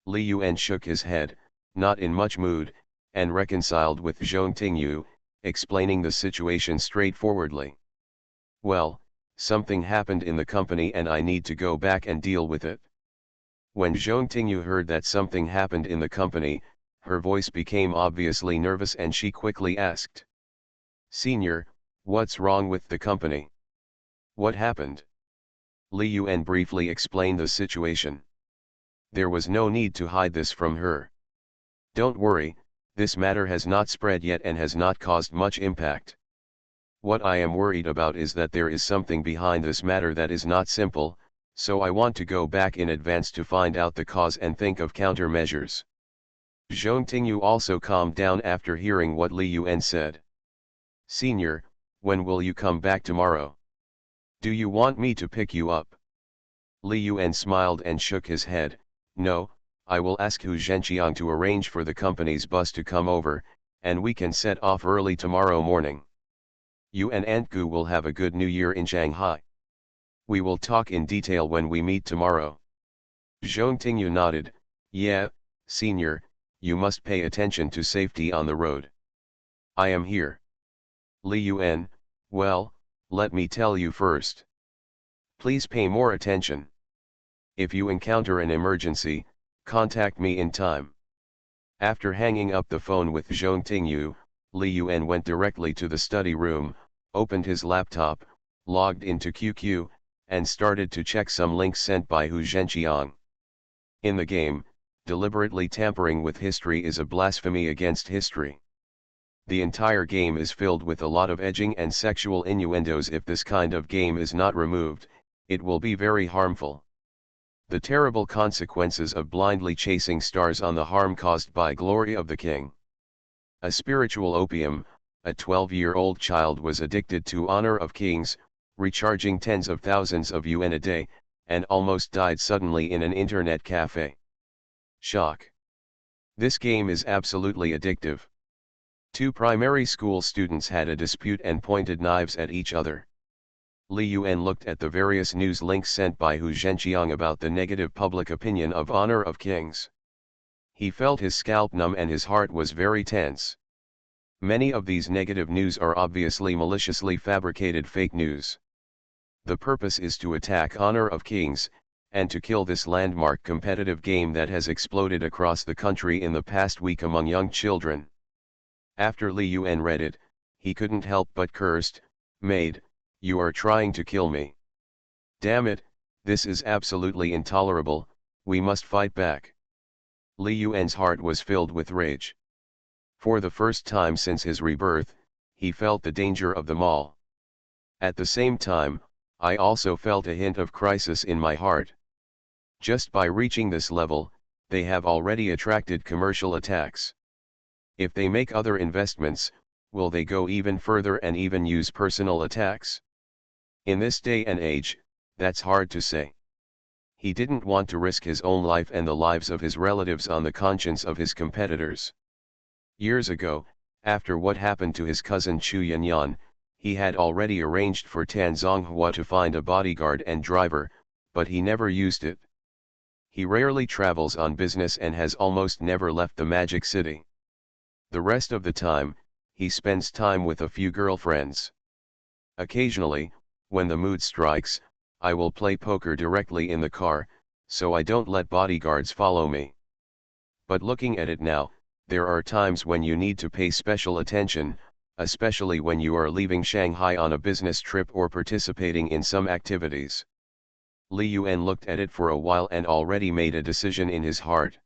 Li Yuan shook his head, not in much mood, and reconciled with Zhong Tingyu, explaining the situation straightforwardly. Well, something happened in the company and I need to go back and deal with it. When Zhong Tingyu heard that something happened in the company, her voice became obviously nervous and she quickly asked, "Senior, what's wrong with the company? What happened?" Li Yuan briefly explained the situation. There was no need to hide this from her. "Don't worry, this matter has not spread yet and has not caused much impact. What I am worried about is that there is something behind this matter that is not simple, so I want to go back in advance to find out the cause and think of countermeasures." Zhong Tingyu also calmed down after hearing what Li Yuan said. "Senior, when will you come back tomorrow? Do you want me to pick you up?" Li Yuan smiled and shook his head. "No, I will ask Hu Zhenqiang to arrange for the company's bus to come over, and we can set off early tomorrow morning. You and Aunt Gu will have a good New Year in Shanghai. We will talk in detail when we meet tomorrow." Zhong Tingyu nodded. "Yeah, senior, you must pay attention to safety on the road." "I am here." Li Yuan, "Well, let me tell you first. Please pay more attention. If you encounter an emergency, contact me in time." After hanging up the phone with Zhong Tingyu, Li Yuan went directly to the study room, opened his laptop, logged into QQ, and started to check some links sent by Hu Zhenqiang. In the game, deliberately tampering with history is a blasphemy against history. The entire game is filled with a lot of edging and sexual innuendos. If this kind of game is not removed, it will be very harmful. The terrible consequences of blindly chasing stars on the harm caused by glory of the king. A spiritual opium, a 12-year-old child was addicted to honor of kings, recharging tens of thousands of yuan a day, and almost died suddenly in an internet cafe. Shock. This game is absolutely addictive. Two primary school students had a dispute and pointed knives at each other. Li Yuan looked at the various news links sent by Hu Zhenqiang about the negative public opinion of honor of kings. He felt his scalp numb and his heart was very tense. Many of these negative news are obviously maliciously fabricated fake news. The purpose is to attack honor of kings, and to kill this landmark competitive game that has exploded across the country in the past week among young children. After Li Yuan read it, he couldn't help but cursed, "Maid, you are trying to kill me. Damn it, this is absolutely intolerable, we must fight back." Li Yuan's heart was filled with rage. For the first time since his rebirth, he felt the danger of them all. At the same time, I also felt a hint of crisis in my heart. Just by reaching this level, they have already attracted commercial attacks. If they make other investments, will they go even further and even use personal attacks? In this day and age, that's hard to say. He didn't want to risk his own life and the lives of his relatives on the conscience of his competitors. Years ago, after what happened to his cousin Chu Yanyan, he had already arranged for Tan Zonghua to find a bodyguard and driver, but he never used it. He rarely travels on business and has almost never left the Magic City. The rest of the time, he spends time with a few girlfriends. Occasionally, when the mood strikes, I will play poker directly in the car, so I don't let bodyguards follow me. But looking at it now, there are times when you need to pay special attention, especially when you are leaving Shanghai on a business trip or participating in some activities. Li Yuan looked at it for a while and already made a decision in his heart.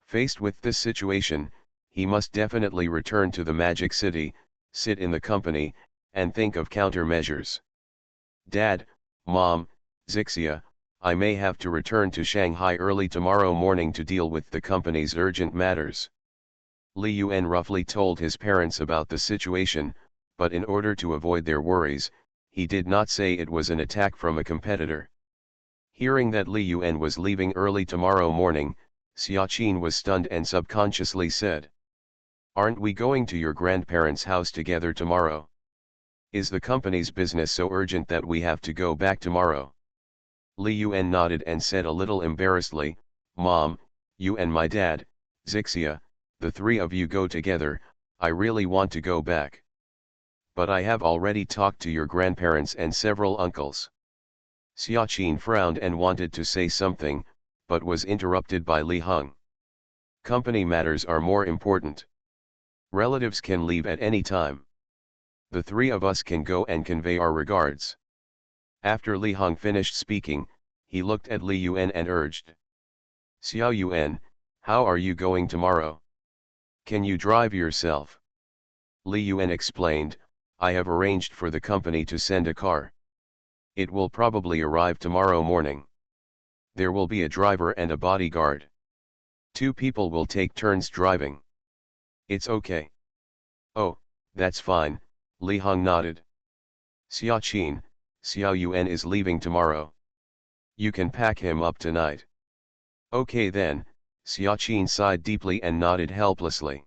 Faced with this situation, he must definitely return to the Magic City, sit in the company, and think of countermeasures. "Dad, Mom, Zixia, I may have to return to Shanghai early tomorrow morning to deal with the company's urgent matters." Li Yuan roughly told his parents about the situation, but in order to avoid their worries, he did not say it was an attack from a competitor. Hearing that Li Yuan was leaving early tomorrow morning, Xiaqin was stunned and subconsciously said, "Aren't we going to your grandparents' house together tomorrow? Is the company's business so urgent that we have to go back tomorrow?" Li Yuan nodded and said a little embarrassedly, "Mom, you and my dad, Zixia, the three of you go together, I really want to go back. But I have already talked to your grandparents and several uncles. Xiaqin frowned and wanted to say something, but was interrupted by Li Heng. Company matters are more important. Relatives can leave at any time. The three of us can go and convey our regards. After Li Heng finished speaking, he looked at Li Yuan and urged. Xiao Yuan, how are you going tomorrow? Can you drive yourself? Li Yuan explained, I have arranged for the company to send a car. It will probably arrive tomorrow morning. There will be a driver and a bodyguard. 2 people will take turns driving. It's okay. Oh, that's fine, Li Heng nodded. Xiaqin, Xiao Yuan is leaving tomorrow. You can pack him up tonight. Okay then, Xiaqin sighed deeply and nodded helplessly.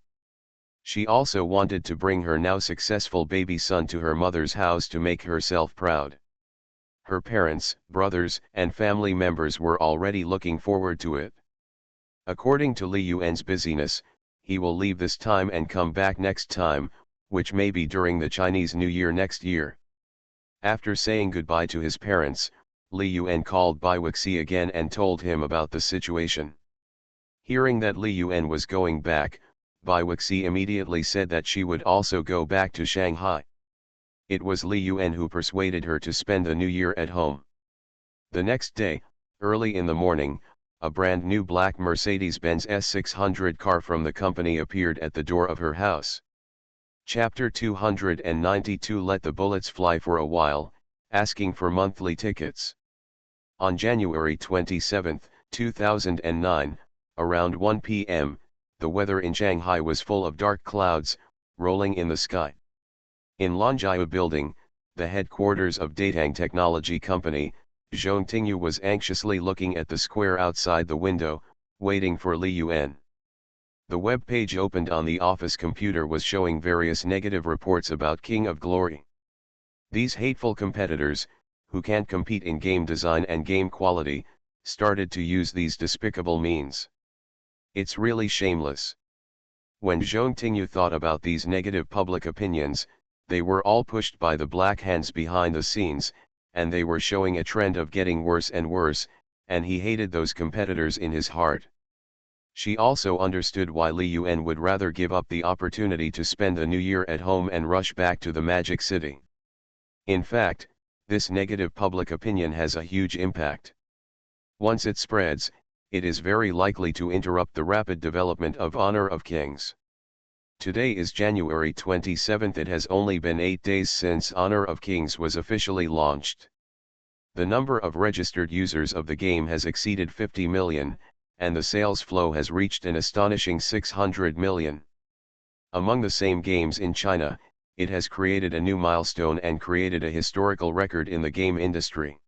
She also wanted to bring her now successful baby son to her mother's house to make herself proud. Her parents, brothers, and family members were already looking forward to it. According to Li Yuan's busyness, he will leave this time and come back next time, which may be during the Chinese New Year next year. After saying goodbye to his parents, Li Yuan called Bai Wuxi again and told him about the situation. Hearing that Li Yuan was going back, Bai Wuxi immediately said that she would also go back to Shanghai. It was Li Yuan who persuaded her to spend the New Year at home. The next day, early in the morning, a brand new black Mercedes-Benz S600 car from the company appeared at the door of her house. Chapter 292 Let the bullets fly for a while, asking for monthly tickets. On January 27, 2009, around 1 p.m., the weather in Shanghai was full of dark clouds, rolling in the sky. In Lanjiao Building, the headquarters of Datang Technology Company, Zhong Tingyu was anxiously looking at the square outside the window, waiting for Li Yuan. The web page opened on the office computer was showing various negative reports about King of Glory. These hateful competitors, who can't compete in game design and game quality, started to use these despicable means. It's really shameless. When Zhong Tingyu thought about these negative public opinions, they were all pushed by the black hands behind the scenes, and they were showing a trend of getting worse and worse, and he hated those competitors in his heart. She also understood why Li Yuan would rather give up the opportunity to spend the New Year at home and rush back to the Magic City. In fact, this negative public opinion has a huge impact. Once it spreads, it is very likely to interrupt the rapid development of Honor of Kings. Today is January 27. It has only been 8 days since Honor of Kings was officially launched. The number of registered users of the game has exceeded 50 million, and the sales flow has reached an astonishing 600 million. Among the same games in China, it has created a new milestone and created a historical record in the game industry.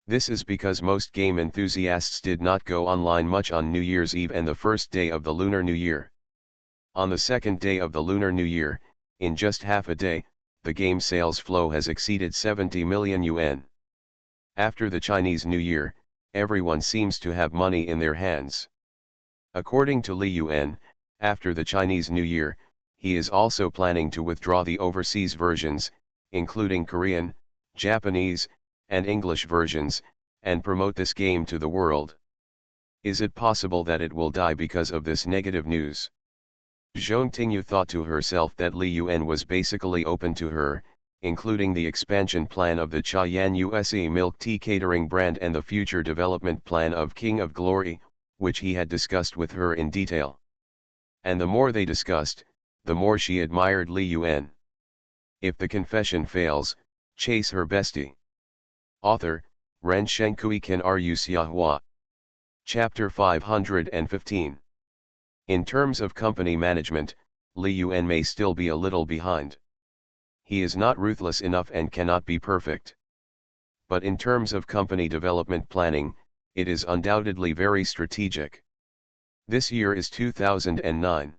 This is because most game enthusiasts did not go online much on New Year's Eve and the first day of the Lunar New Year. On the second day of the Lunar New Year, in just half a day, the game sales flow has exceeded 70 million yuan. After the Chinese New Year, everyone seems to have money in their hands. According to Li Yuan, after the Chinese New Year, he is also planning to withdraw the overseas versions, including Korean, Japanese, and English versions, and promote this game to the world. Is it possible that it will die because of this negative news? Zhong Tingyu thought to herself that Li Yuan was basically open to her, including the expansion plan of the Chayan USE milk tea catering brand and the future development plan of King of Glory, which he had discussed with her in detail. And the more they discussed, the more she admired Li Yuan. If the confession fails, chase her bestie. Author, Ren Shenkui Kan Ru Xiahua. Chapter 515. In terms of company management, Li Yuan may still be a little behind. He is not ruthless enough and cannot be perfect. But in terms of company development planning, it is undoubtedly very strategic. This year is 2009.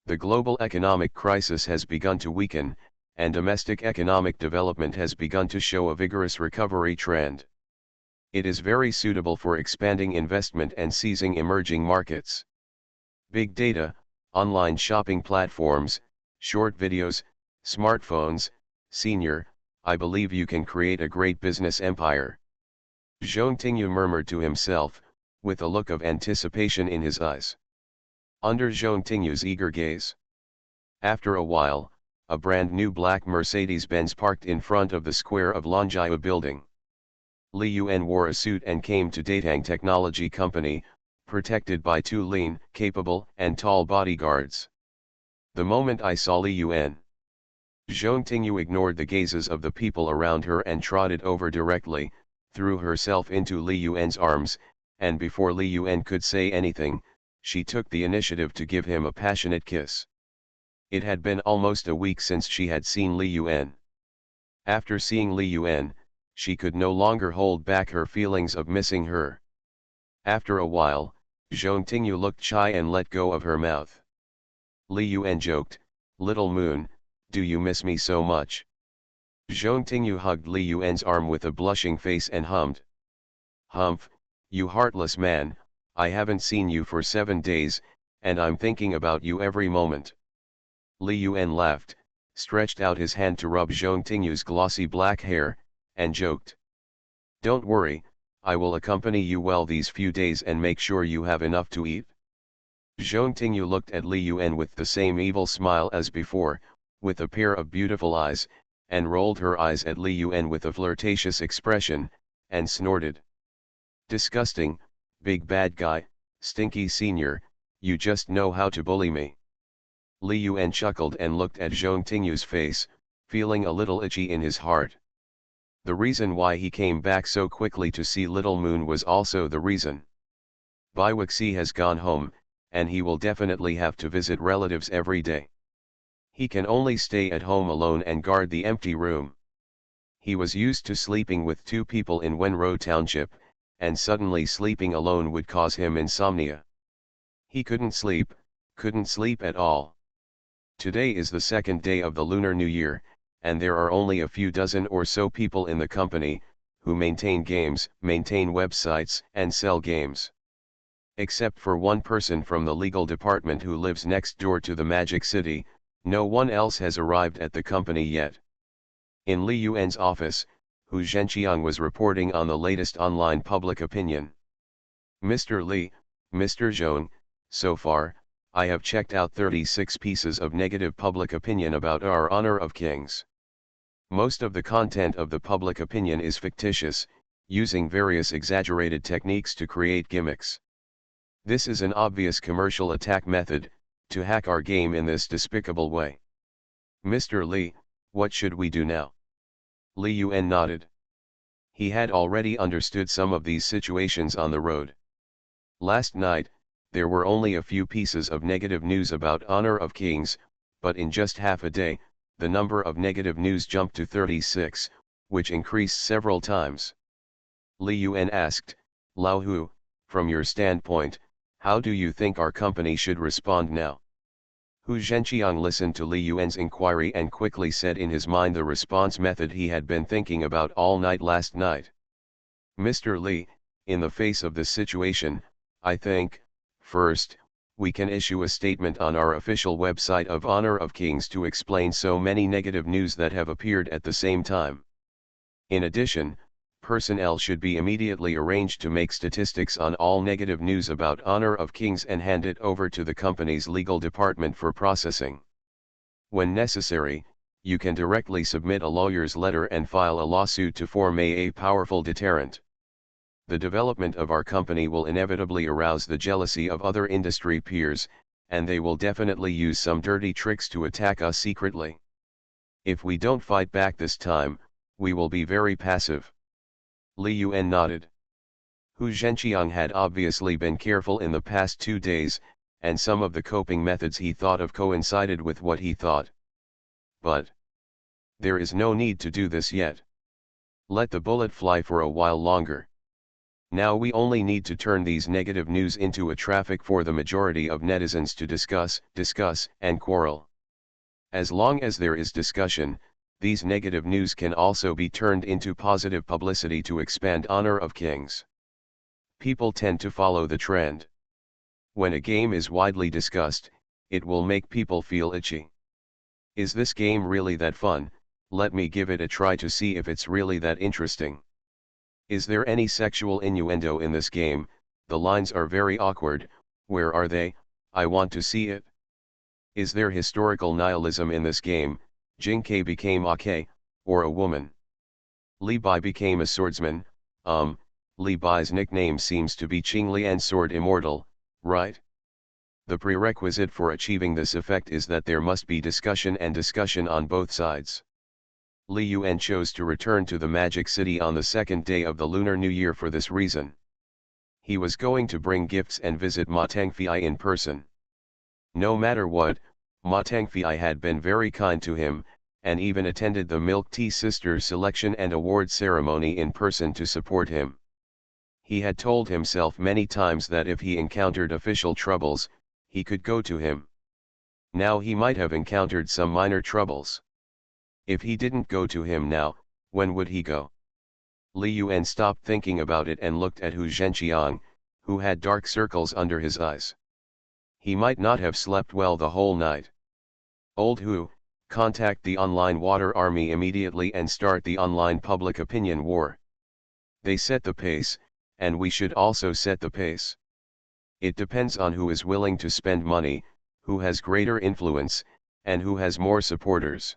The global economic crisis has begun to weaken, and domestic economic development has begun to show a vigorous recovery trend. It is very suitable for expanding investment and seizing emerging markets. Big data, online shopping platforms, short videos, smartphones, senior, I believe you can create a great business empire. Zhong Tingyu murmured to himself, with a look of anticipation in his eyes. Under Zhong Tingyu's eager gaze. After a while, a brand new black Mercedes-Benz parked in front of the square of Longjia building. Li Yuan wore a suit and came to Datang Technology Company, protected by two lean, capable, and tall bodyguards. The moment I saw Li Yuan, Zhong Tingyu ignored the gazes of the people around her and trotted over directly, threw herself into Li Yuan's arms, and before Li Yuan could say anything, she took the initiative to give him a passionate kiss. It had been almost a week since she had seen Li Yuan. After seeing Li Yuan, she could no longer hold back her feelings of missing her. After a while, Zhong Tingyu looked shy and let go of her mouth. Li Yuan joked, "Little Moon, do you miss me so much?" Zhong Tingyu hugged Li Yuan's arm with a blushing face and hummed. "Humph, you heartless man, I haven't seen you for 7 days, and I'm thinking about you every moment." Li Yuan laughed, stretched out his hand to rub Zhong Tingyu's glossy black hair, and joked. "Don't worry, I will accompany you well these few days and make sure you have enough to eat." Zhong Tingyu looked at Li Yuan with the same evil smile as before, with a pair of beautiful eyes, and rolled her eyes at Li Yuan with a flirtatious expression, and snorted. "Disgusting, big bad guy, stinky senior, you just know how to bully me." Li Yuan chuckled and looked at Zhong Tingyu's face, feeling a little itchy in his heart. The reason why he came back so quickly to see Little Moon was also the reason. Bai Wuxi has gone home, and he will definitely have to visit relatives every day. He can only stay at home alone and guard the empty room. He was used to sleeping with 2 people in Wenro Township, and suddenly sleeping alone would cause him insomnia. He couldn't sleep at all. Today is the 2nd day of the Lunar New Year, and there are only a few dozen or so people in the company, who maintain games, maintain websites, and sell games. Except for one person from the legal department who lives next door to the Magic City, no one else has arrived at the company yet. In Li Yuan's office, Hu Zhenqiang was reporting on the latest online public opinion. "Mr. Li, Mr. Zhong, so far, I have checked out 36 pieces of negative public opinion about our honor of kings. Most of the content of the public opinion is fictitious, using various exaggerated techniques to create gimmicks. This is an obvious commercial attack method, to hack our game in this despicable way. Mr. Li, what should we do now?" Li Yuan nodded. He had already understood some of these situations on the road. Last night, there were only a few pieces of negative news about honor of kings, but in just half a day, the number of negative news jumped to 36, which increased several times. Li Yuan asked, "Lao Hu, from your standpoint, how do you think our company should respond now?" Hu Zhenqiang listened to Li Yuan's inquiry and quickly said in his mind the response method he had been thinking about all night last night. "Mr. Li, in the face of this situation, I think, first, we can issue a statement on our official website of Honor of Kings to explain so many negative news that have appeared at the same time. In addition, personnel should be immediately arranged to make statistics on all negative news about Honor of Kings and hand it over to the company's legal department for processing. When necessary, you can directly submit a lawyer's letter and file a lawsuit to form a powerful deterrent. The development of our company will inevitably arouse the jealousy of other industry peers, and they will definitely use some dirty tricks to attack us secretly. If we don't fight back this time, we will be very passive." Li Yuan nodded. Hu Zhenqiang had obviously been careful in the past 2 days, and some of the coping methods he thought of coincided with what he thought. But there is no need to do this yet. Let the bullet fly for a while longer. Now we only need to turn these negative news into a traffic for the majority of netizens to discuss, and quarrel. As long as there is discussion, these negative news can also be turned into positive publicity to expand Honor of Kings. People tend to follow the trend. When a game is widely discussed, it will make people feel itchy. Is this game really that fun? Let me give it a try to see if it's really that interesting. Is there any sexual innuendo in this game? The lines are very awkward. Where are they? I want to see it. Is there historical nihilism in this game? Jinkei became Ake, or a woman. Li Bai became a swordsman. Li Bai's nickname seems to be Qinglian Sword Immortal, right? The prerequisite for achieving this effect is that there must be discussion on both sides. Li Yuan chose to return to the Magic City on the second day of the Lunar New Year for this reason. He was going to bring gifts and visit Ma Tangfei in person. No matter what, Ma Tangfei had been very kind to him, and even attended the Milk Tea Sisters selection and award ceremony in person to support him. He had told himself many times that if he encountered official troubles, he could go to him. Now he might have encountered some minor troubles. If he didn't go to him now, when would he go? Li Yuan stopped thinking about it and looked at Hu Zhenqiang, who had dark circles under his eyes. He might not have slept well the whole night. Old Hu, contact the online water army immediately and start the online public opinion war. They set the pace, and we should also set the pace. It depends on who is willing to spend money, who has greater influence, and who has more supporters.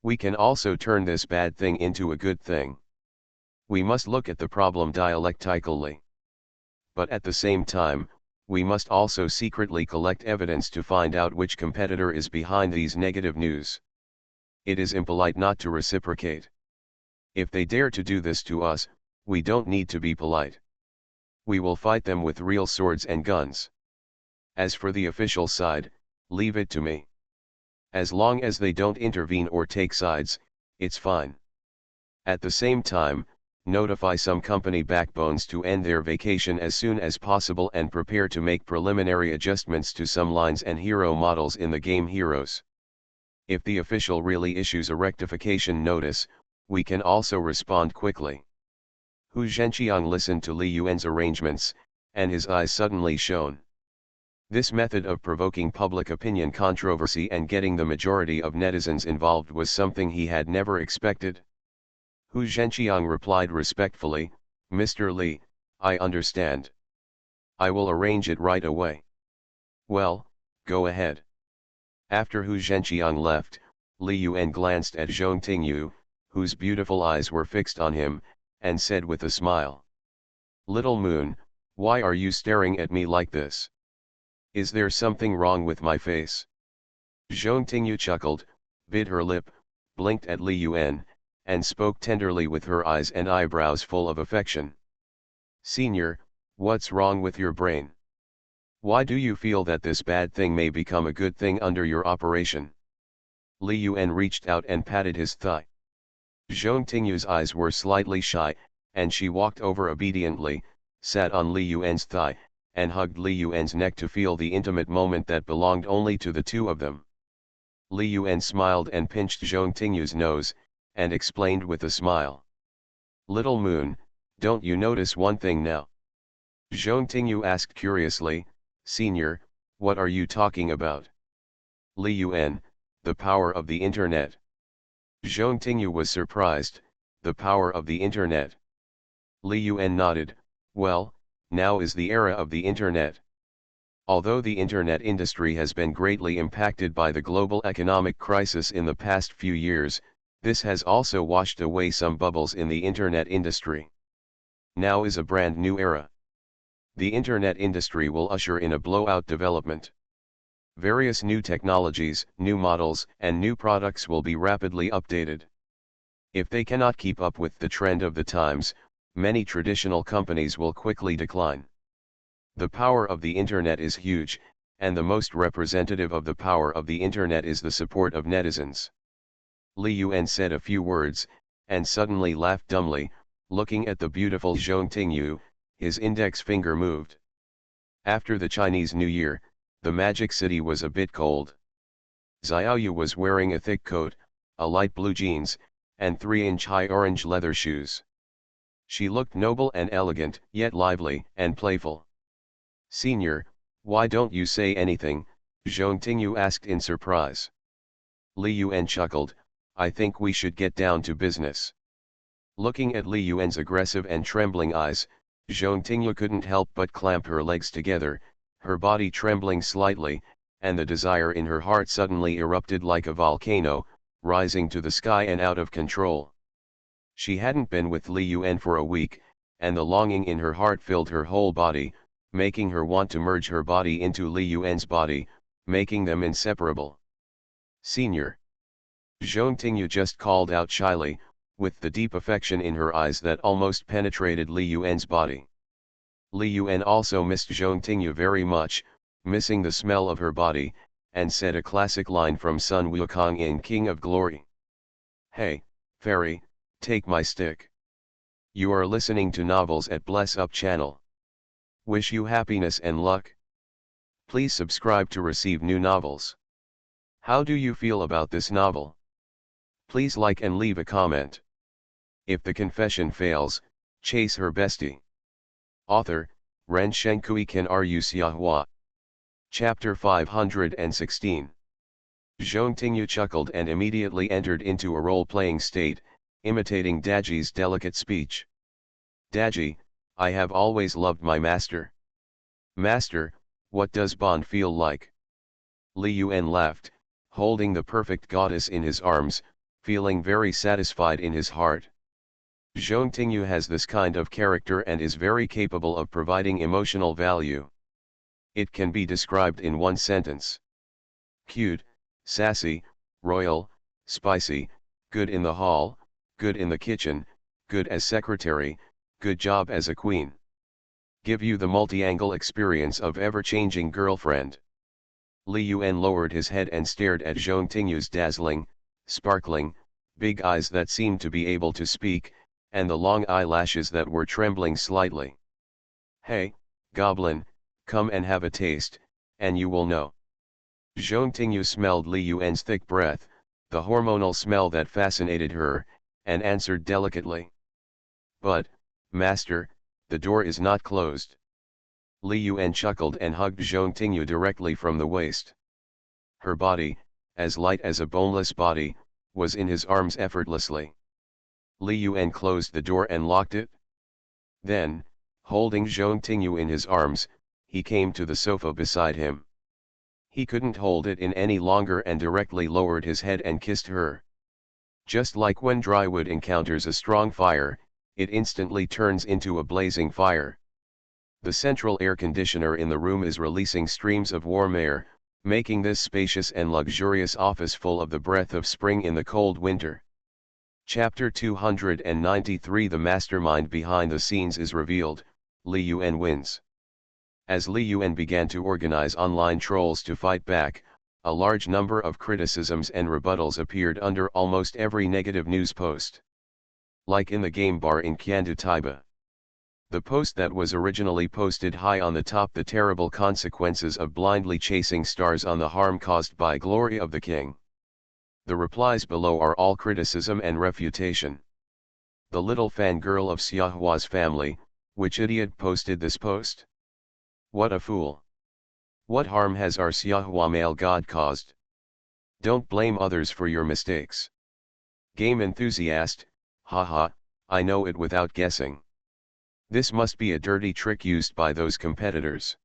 We can also turn this bad thing into a good thing. We must look at the problem dialectically. But at the same time, we must also secretly collect evidence to find out which competitor is behind these negative news. It is impolite not to reciprocate. If they dare to do this to us, we don't need to be polite. We will fight them with real swords and guns. As for the official side, leave it to me. As long as they don't intervene or take sides, it's fine. At the same time, notify some company backbones to end their vacation as soon as possible and prepare to make preliminary adjustments to some lines and hero models in the game Heroes. If the official really issues a rectification notice, we can also respond quickly. Hu Zhenqiang listened to Li Yuan's arrangements, and his eyes suddenly shone. This method of provoking public opinion controversy and getting the majority of netizens involved was something he had never expected. Hu Zhenqiang replied respectfully, "Mr. Li, I understand. I will arrange it right away." "Well, go ahead." After Hu Zhenqiang left, Li Yuan glanced at Zhong Tingyu, whose beautiful eyes were fixed on him, and said with a smile, "Little moon, why are you staring at me like this? Is there something wrong with my face?" Zhong Tingyu chuckled, bit her lip, blinked at Li Yuan, and spoke tenderly with her eyes and eyebrows full of affection. "Senior, what's wrong with your brain? Why do you feel that this bad thing may become a good thing under your operation?" Li Yuan reached out and patted his thigh. Zhong Tingyu's eyes were slightly shy, and she walked over obediently, sat on Li Yuan's thigh, and hugged Li Yuan's neck to feel the intimate moment that belonged only to the two of them. Li Yuan smiled and pinched Zhong Tingyu's nose, and explained with a smile. "Little moon, don't you notice one thing now?" Zhong Tingyu asked curiously, "Senior, what are you talking about?" Li Yuan, "The power of the internet." Zhong Tingyu was surprised, "The power of the internet?" Li Yuan nodded, "Well, now is the era of the internet. Although the internet industry has been greatly impacted by the global economic crisis in the past few years, this has also washed away some bubbles in the internet industry. Now is a brand new era. The internet industry will usher in a blowout development. Various new technologies, new models, and new products will be rapidly updated. If they cannot keep up with the trend of the times, many traditional companies will quickly decline. The power of the internet is huge, and the most representative of the power of the internet is the support of netizens." Li Yuan said a few words, and suddenly laughed dumbly, looking at the beautiful Zhong Tingyu. His index finger moved. After the Chinese New Year, the Magic City was a bit cold. Xiaoyu was wearing a thick coat, a light blue jeans, and 3-inch high orange leather shoes. She looked noble and elegant, yet lively and playful. "Senior, Why don't you say anything? Zhong Tingyu asked in surprise. Li Yuan chuckled, I think we should get down to business. Looking at Li Yuan's aggressive and trembling eyes, Zhong Tingyu couldn't help but clamp her legs together, her body trembling slightly, and the desire in her heart suddenly erupted like a volcano, rising to the sky and out of control. She hadn't been with Li Yuan for a week, and the longing in her heart filled her whole body, making her want to merge her body into Li Yuan's body, making them inseparable. Senior. Zhong Tingyu just called out shyly, with the deep affection in her eyes that almost penetrated Li Yuan's body. Li Yuan also missed Zhong Tingyu very much, missing the smell of her body, and said a classic line from Sun Wukong in King of Glory. Hey, fairy, take my stick. You are listening to novels at Bless Up channel. Wish you happiness and luck. Please subscribe to receive new novels. How do you feel about this novel? Please like and leave a comment. If the confession fails, chase her bestie. Author, Ren Shenkui Ken Ru Xiahua. Chapter 516. Zhong Tingyu chuckled and immediately entered into a role-playing state, imitating Daji's delicate speech. Daji, I have always loved my master. Master, what does bond feel like? Li Yuan laughed, holding the perfect goddess in his arms, feeling very satisfied in his heart. Zhong Tingyu has this kind of character and is very capable of providing emotional value. It can be described in one sentence. Cute, sassy, royal, spicy, good in the hall, good in the kitchen, good as secretary, good job as a queen. Give you the multi-angle experience of ever-changing girlfriend. Li Yuan lowered his head and stared at Zhong Tingyu's dazzling, sparkling, big eyes that seemed to be able to speak, and the long eyelashes that were trembling slightly. Hey, goblin, come and have a taste, and you will know. Zhong Tingyu smelled Li Yuan's thick breath, the hormonal smell that fascinated her, and answered delicately. But, master, the door is not closed. Li Yuan chuckled and hugged Zhong Tingyu directly from the waist. Her body, as light as a boneless body, was in his arms effortlessly. Li Yuan closed the door and locked it. Then, holding Zhong Tingyu in his arms, he came to the sofa beside him. He couldn't hold it in any longer and directly lowered his head and kissed her. Just like when dry wood encounters a strong fire, it instantly turns into a blazing fire. The central air conditioner in the room is releasing streams of warm air, making this spacious and luxurious office full of the breath of spring in the cold winter. Chapter 293. The mastermind behind the scenes is revealed, Li Yuan wins. As Li Yuan began to organize online trolls to fight back, a large number of criticisms and rebuttals appeared under almost every negative news post. Like in the game bar in Kiandu Taiba. The post that was originally posted high on the top, the terrible consequences of blindly chasing stars on the harm caused by glory of the king. The replies below are all criticism and refutation. The little fangirl of Xiahua's family, which idiot posted this post? What a fool! What harm has our Xiahua male god caused? Don't blame others for your mistakes. Game enthusiast, haha, I know it without guessing. This must be a dirty trick used by those competitors.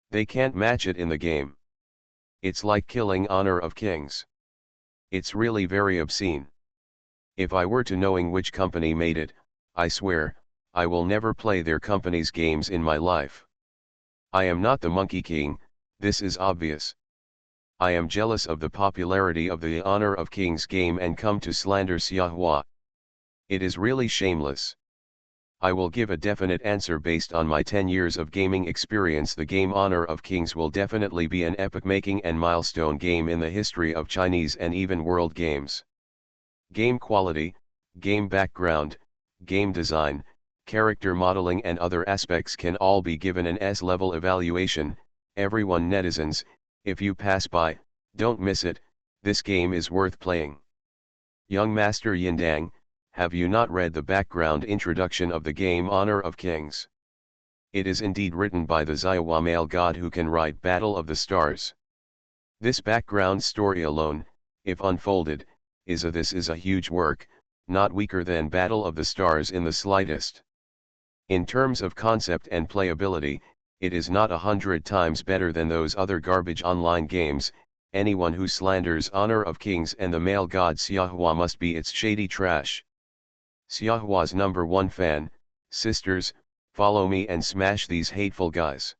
They can't match it in the game. It's like killing honor of kings. It's really very obscene. If I were to knowing which company made it, I swear, I will never play their company's games in my life. I am not the Monkey King, this is obvious. I am jealous of the popularity of the Honor of Kings game and come to slander Xiahua. It is really shameless. I will give a definite answer based on my 10 years of gaming experience. The game Honor of Kings will definitely be an epoch-making and milestone game in the history of Chinese and even world games. Game quality, game background, game design, character modeling and other aspects can all be given an S-level evaluation. Everyone netizens, if you pass by, don't miss it, this game is worth playing. Young Master Yindang, have you not read the background introduction of the game Honor of Kings? It is indeed written by the Xiahua male god who can write Battle of the Stars. This background story alone, if unfolded, this is a huge work, not weaker than Battle of the Stars in the slightest. In terms of concept and playability, it is not 100 times better than those other garbage online games. Anyone who slanders Honor of Kings and the male god Xiahua must be its shady trash. Xiahua's #1 fan, sisters, follow me and smash these hateful guys.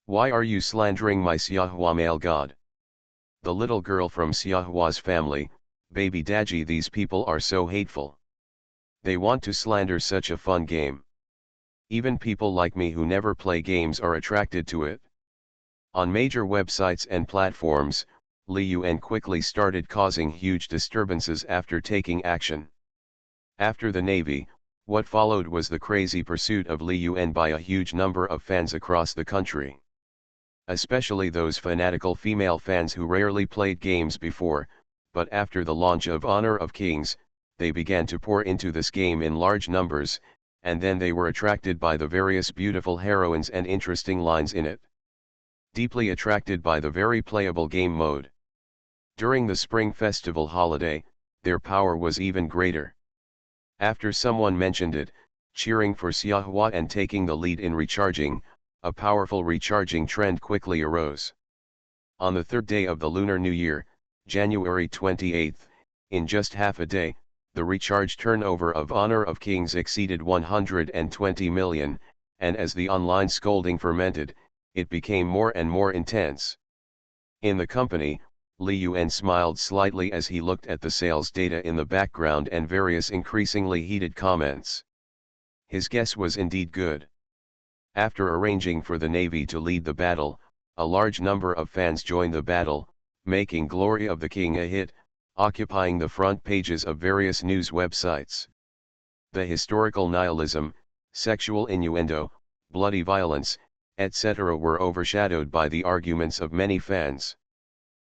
Why are you slandering my Xiahua male god? The little girl from Xiahua's family, baby Daji, these people are so hateful. They want to slander such a fun game. Even people like me who never play games are attracted to it. On major websites and platforms, Li Yuan quickly started causing huge disturbances after taking action. After the Navy, what followed was the crazy pursuit of Li Yuan by a huge number of fans across the country. Especially those fanatical female fans who rarely played games before, but after the launch of Honor of Kings, they began to pour into this game in large numbers, and then they were attracted by the various beautiful heroines and interesting lines in it. Deeply attracted by the very playable game mode. During the Spring Festival holiday, their power was even greater. After someone mentioned it, cheering for Xiahua and taking the lead in recharging, a powerful recharging trend quickly arose. On the third day of the Lunar New Year, January 28, in just half a day, the recharge turnover of Honor of Kings exceeded 120 million, and as the online scolding fermented, it became more and more intense. In the company, Li Yuan smiled slightly as he looked at the sales data in the background and various increasingly heated comments. His guess was indeed good. After arranging for the Navy to lead the battle, a large number of fans joined the battle, making Glory of the King a hit, occupying the front pages of various news websites. The historical nihilism, sexual innuendo, bloody violence, etc. were overshadowed by the arguments of many fans.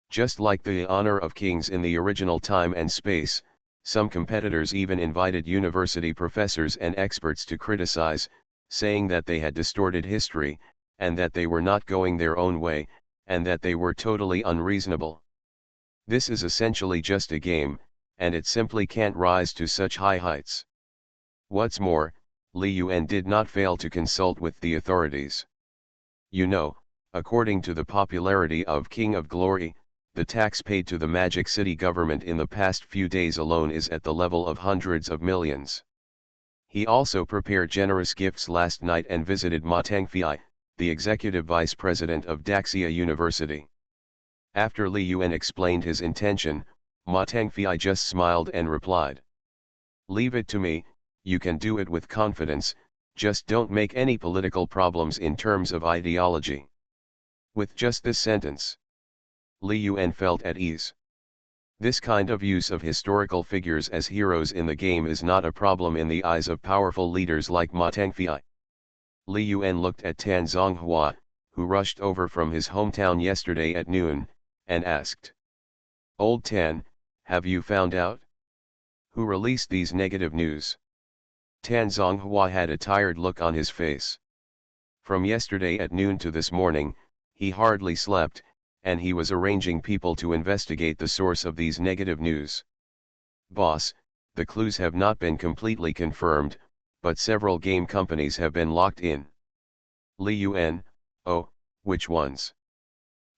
Just like the Honor of Kings in the original time and space, some competitors even invited university professors and experts to criticize, saying that they had distorted history, and that they were not going their own way, and that they were totally unreasonable. This is essentially just a game, and it simply can't rise to such high heights. What's more, Li Yuan did not fail to consult with the authorities. You know, according to the popularity of King of Glory, the tax paid to the Magic City government in the past few days alone is at the level of hundreds of millions. He also prepared generous gifts last night and visited Ma Tengfei, the executive vice president of Daxia University. After Li Yuan explained his intention, Ma Tengfei just smiled and replied, "Leave it to me, you can do it with confidence, just don't make any political problems in terms of ideology." With just this sentence, Li Yuan felt at ease. This kind of use of historical figures as heroes in the game is not a problem in the eyes of powerful leaders like Ma Tengfei. Li Yuan looked at Tan Zonghua, who rushed over from his hometown yesterday at noon, and asked, "Old Tan, have you found out? Who released these negative news?" Tan Zonghua had a tired look on his face. From yesterday at noon to this morning, he hardly slept, and he was arranging people to investigate the source of these negative news. "Boss, the clues have not been completely confirmed, but several game companies have been locked in." Li Yuan, "Oh, which ones?"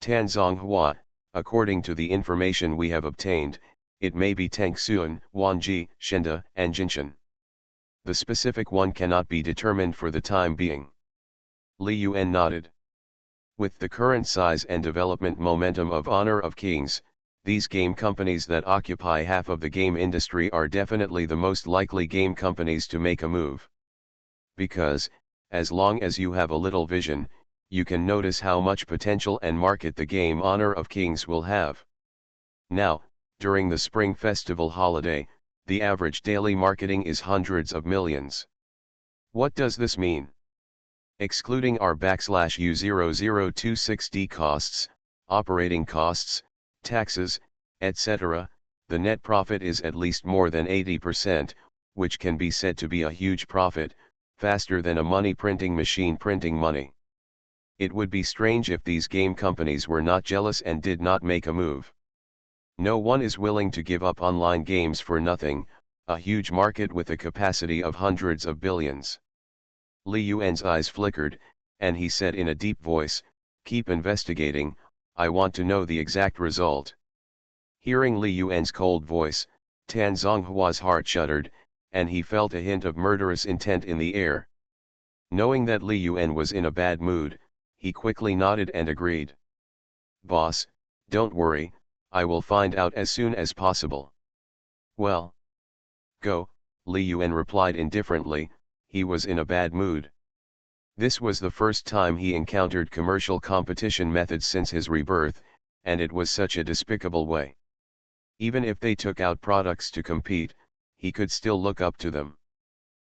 Tan Zonghua, "According to the information we have obtained, it may be Tengxuan, Wanji, Shenda, and Jinshan. The specific one cannot be determined for the time being." Li Yuan nodded. With the current size and development momentum of Honor of Kings, these game companies that occupy half of the game industry are definitely the most likely game companies to make a move. Because, as long as you have a little vision, you can notice how much potential and market the game Honor of Kings will have. Now, during the Spring Festival holiday, the average daily marketing is hundreds of millions. What does this mean? Excluding our /U0026D costs, operating costs, taxes, etc., the net profit is at least more than 80%, which can be said to be a huge profit, faster than a money printing machine printing money. It would be strange if these game companies were not jealous and did not make a move. No one is willing to give up online games for nothing, a huge market with a capacity of hundreds of billions. Li Yuan's eyes flickered, and he said in a deep voice, "Keep investigating, I want to know the exact result." Hearing Li Yuan's cold voice, Tan Zhonghua's heart shuddered, and he felt a hint of murderous intent in the air. Knowing that Li Yuan was in a bad mood, he quickly nodded and agreed. "Boss, don't worry, I will find out as soon as possible." "Well, go," Li Yuan replied indifferently. He was in a bad mood. This was the first time he encountered commercial competition methods since his rebirth, and it was such a despicable way. Even if they took out products to compete, he could still look up to them.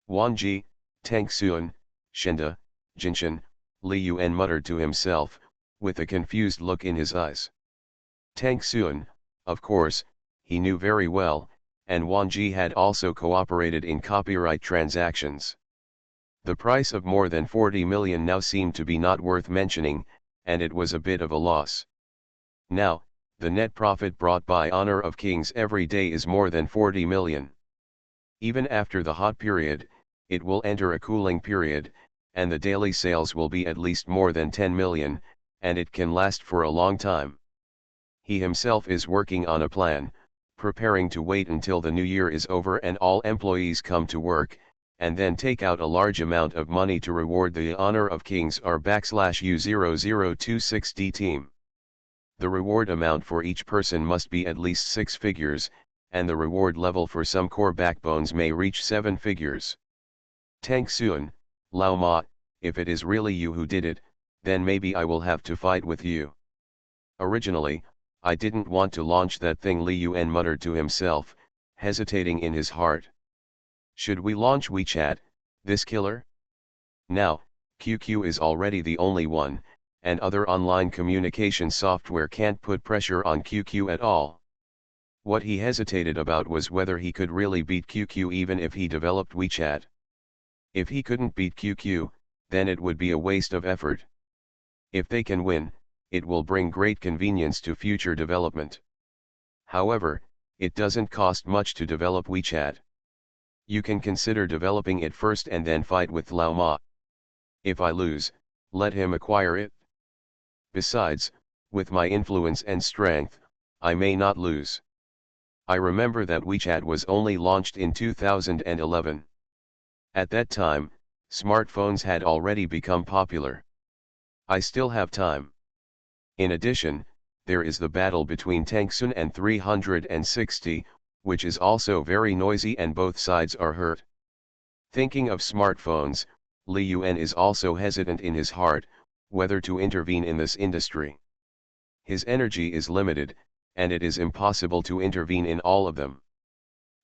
"Wanji, Tangxuan, Shenda, Jinshan," Li Yuan muttered to himself, with a confused look in his eyes. Tangxuan, of course, he knew very well, and Wanji had also cooperated in copyright transactions. The price of more than 40 million now seemed to be not worth mentioning, and it was a bit of a loss. Now, the net profit brought by Honor of Kings every day is more than 40 million. Even after the hot period, it will enter a cooling period, and the daily sales will be at least more than 10 million, and it can last for a long time. He himself is working on a plan, preparing to wait until the new year is over and all employees come to work, and then take out a large amount of money to reward the Honor of Kings R/U0026D team. The reward amount for each person must be at least 6 figures, and the reward level for some core backbones may reach 7 figures. "Tangxuan, Lao Ma, if it is really you who did it, then maybe I will have to fight with you. Originally, I didn't want to launch that thing," Li Yuan muttered to himself, hesitating in his heart. "Should we launch WeChat, this killer? Now, QQ is already the only one, and other online communication software can't put pressure on QQ at all." What he hesitated about was whether he could really beat QQ even if he developed WeChat. If he couldn't beat QQ, then it would be a waste of effort. If they can win, it will bring great convenience to future development. However, it doesn't cost much to develop WeChat. You can consider developing it first and then fight with Lao Ma. If I lose, let him acquire it. Besides, with my influence and strength, I may not lose. I remember that WeChat was only launched in 2011. At that time, smartphones had already become popular. I still have time. In addition, there is the battle between Tangxuan and 360, which is also very noisy and both sides are hurt. Thinking of smartphones, Li Yuan is also hesitant in his heart, whether to intervene in this industry. His energy is limited, and it is impossible to intervene in all of them.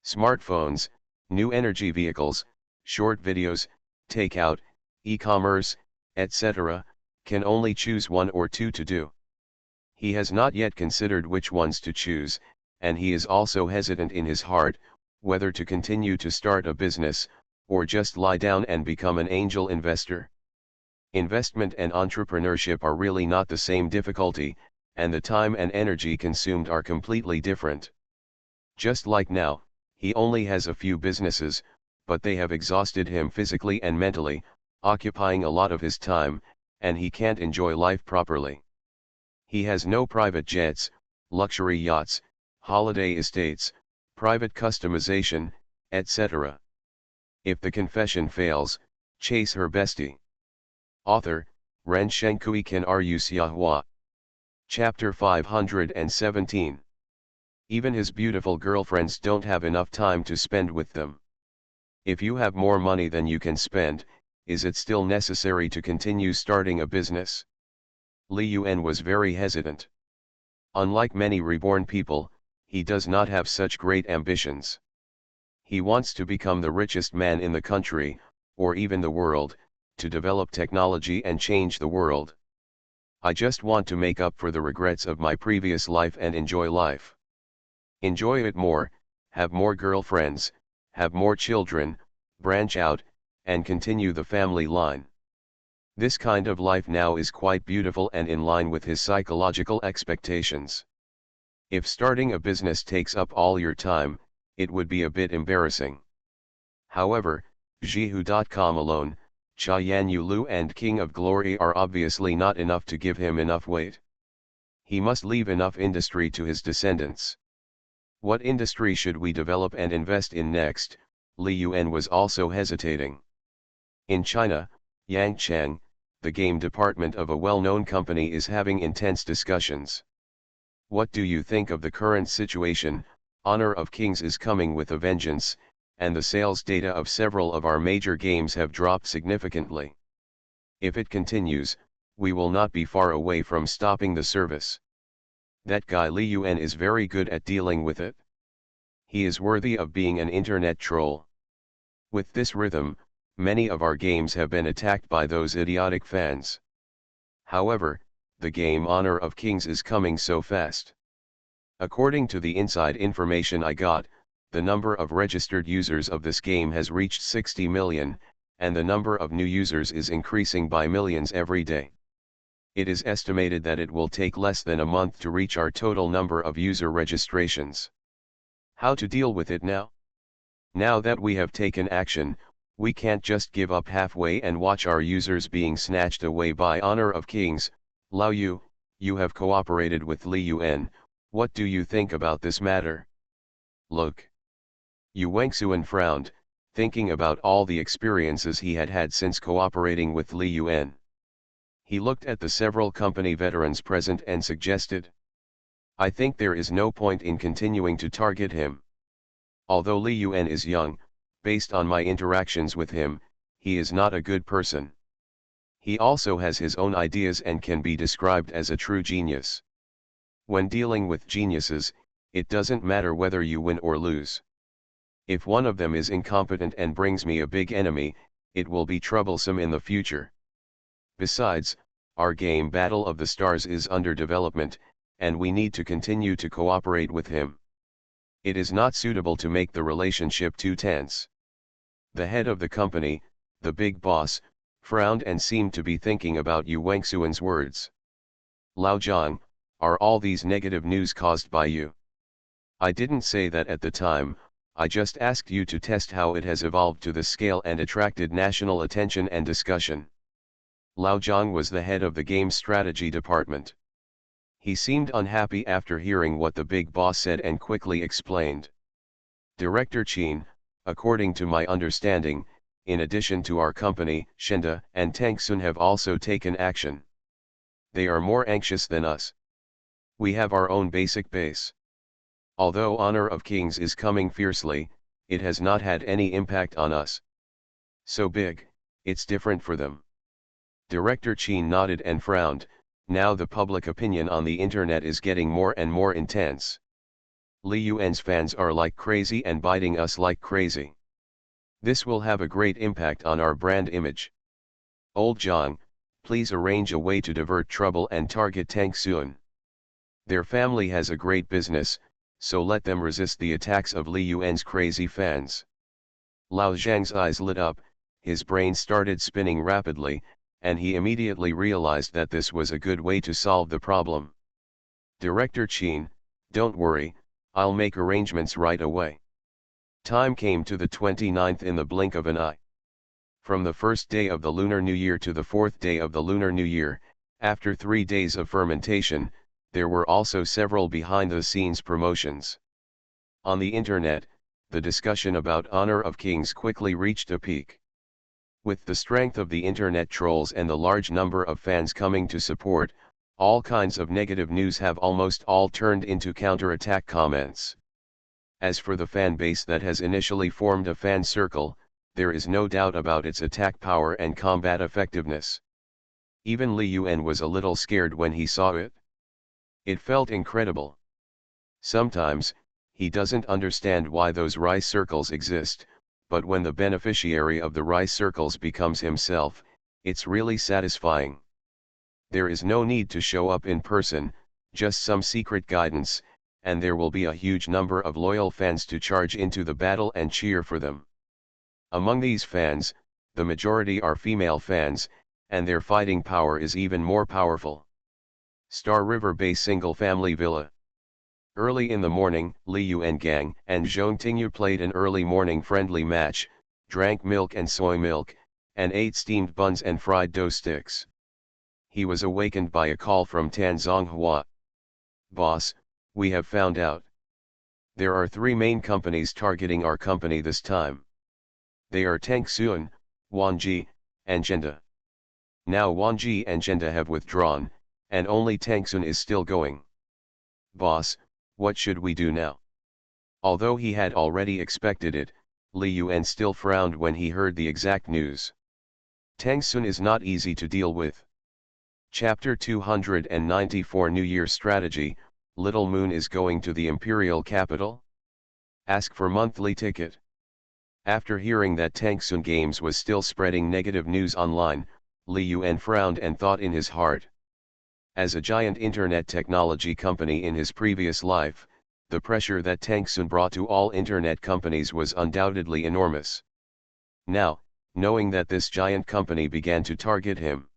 Smartphones, new energy vehicles, short videos, takeout, e-commerce, etc., can only choose one or two to do. He has not yet considered which ones to choose, and he is also hesitant in his heart, whether to continue to start a business, or just lie down and become an angel investor. Investment and entrepreneurship are really not the same difficulty, and the time and energy consumed are completely different. Just like now, he only has a few businesses, but they have exhausted him physically and mentally, occupying a lot of his time, and he can't enjoy life properly. He has no private jets, luxury yachts, holiday estates, private customization, etc. If the confession fails, chase her bestie. Author, Ren Shenkui Ken Ru Xiahua. Chapter 517. Even his beautiful girlfriends don't have enough time to spend with them. If you have more money than you can spend, is it still necessary to continue starting a business? Li Yuan was very hesitant. Unlike many reborn people, he does not have such great ambitions. He wants to become the richest man in the country, or even the world, to develop technology and change the world. I just want to make up for the regrets of my previous life and enjoy life. Enjoy it more, have more girlfriends, have more children, branch out, and continue the family line. This kind of life now is quite beautiful and in line with his psychological expectations. If starting a business takes up all your time, it would be a bit embarrassing. However, Jihu.com alone, Cha Yanyu Lu and King of Glory are obviously not enough to give him enough weight. He must leave enough industry to his descendants. What industry should we develop and invest in next? Li Yuan was also hesitating. In China, Yangchang, the game department of a well-known company is having intense discussions. What do you think of the current situation? Honor of Kings is coming with a vengeance, and the sales data of several of our major games have dropped significantly. If it continues, we will not be far away from stopping the service. That guy Li Yuan is very good at dealing with it. He is worthy of being an internet troll. With this rhythm, many of our games have been attacked by those idiotic fans. However, the game Honor of Kings is coming so fast. According to the inside information I got, the number of registered users of this game has reached 60 million, and the number of new users is increasing by millions every day. It is estimated that it will take less than a month to reach our total number of user registrations. How to deal with it now? Now that we have taken action, we can't just give up halfway and watch our users being snatched away by Honor of Kings. Lao Yu, you have cooperated with Li Yuan, what do you think about this matter? Look. Yu Wengsuan frowned, thinking about all the experiences he had had since cooperating with Li Yuan. He looked at the several company veterans present and suggested, I think there is no point in continuing to target him. Although Li Yuan is young, based on my interactions with him, he is not a good person. He also has his own ideas and can be described as a true genius. When dealing with geniuses, it doesn't matter whether you win or lose. If one of them is incompetent and brings me a big enemy, it will be troublesome in the future. Besides, our game Battle of the Stars is under development, and we need to continue to cooperate with him. It is not suitable to make the relationship too tense. The head of the company, the big boss, frowned and seemed to be thinking about Yu Wengsuan's words. Lao Zhang, are all these negative news caused by you? I didn't say that at the time, I just asked you to test how it has evolved to this scale and attracted national attention and discussion. Lao Zhang was the head of the game strategy department. He seemed unhappy after hearing what the big boss said and quickly explained. Director Qin, according to my understanding, in addition to our company, Shenda and Tangsun have also taken action. They are more anxious than us. We have our own basic base. Although Honor of Kings is coming fiercely, it has not had any impact on us. So big, it's different for them. Director Qin nodded and frowned. Now the public opinion on the internet is getting more and more intense. Li Yuan's fans are like crazy and biting us like crazy. This will have a great impact on our brand image. Old Zhang, please arrange a way to divert trouble and target Tangsun. Their family has a great business, so let them resist the attacks of Li Yuan's crazy fans. Lao Zhang's eyes lit up, his brain started spinning rapidly, and he immediately realized that this was a good way to solve the problem. Director Qin, don't worry, I'll make arrangements right away. Time came to the 29th in the blink of an eye. From the first day of the Lunar New Year to the fourth day of the Lunar New Year, after 3 days of fermentation, there were also several behind-the-scenes promotions. On the internet, the discussion about Honor of Kings quickly reached a peak. With the strength of the internet trolls and the large number of fans coming to support, all kinds of negative news have almost all turned into counterattack comments. As for the fan base that has initially formed a fan circle, there is no doubt about its attack power and combat effectiveness. Even Li Yuan was a little scared when he saw it. It felt incredible. Sometimes, he doesn't understand why those rice circles exist, but when the beneficiary of the rice circles becomes himself, it's really satisfying. There is no need to show up in person, just some secret guidance, and there will be a huge number of loyal fans to charge into the battle and cheer for them. Among these fans, the majority are female fans, and their fighting power is even more powerful. Star River Bay single-family villa. Early in the morning, Li Yuan Gang and Zhong Tingyu played an early morning friendly match, drank milk and soy milk, and ate steamed buns and fried dough sticks. He was awakened by a call from Tan Zonghua. "Boss, we have found out. There are 3 main companies targeting our company this time. They are Tangxuan, Wanji, and Genda. Now Wanji and Genda have withdrawn, and only Tangxuan is still going. Boss, what should we do now?" Although he had already expected it, Li Yuan still frowned when he heard the exact news. Tangxuan is not easy to deal with. Chapter 294 New Year Strategy, Little Moon is going to the imperial capital? Ask for monthly ticket. After hearing that Tangxuan Games was still spreading negative news online, Li Yuan frowned and thought in his heart. As a giant internet technology company in his previous life, the pressure that Tangxuan brought to all internet companies was undoubtedly enormous. Now, knowing that this giant company began to target him,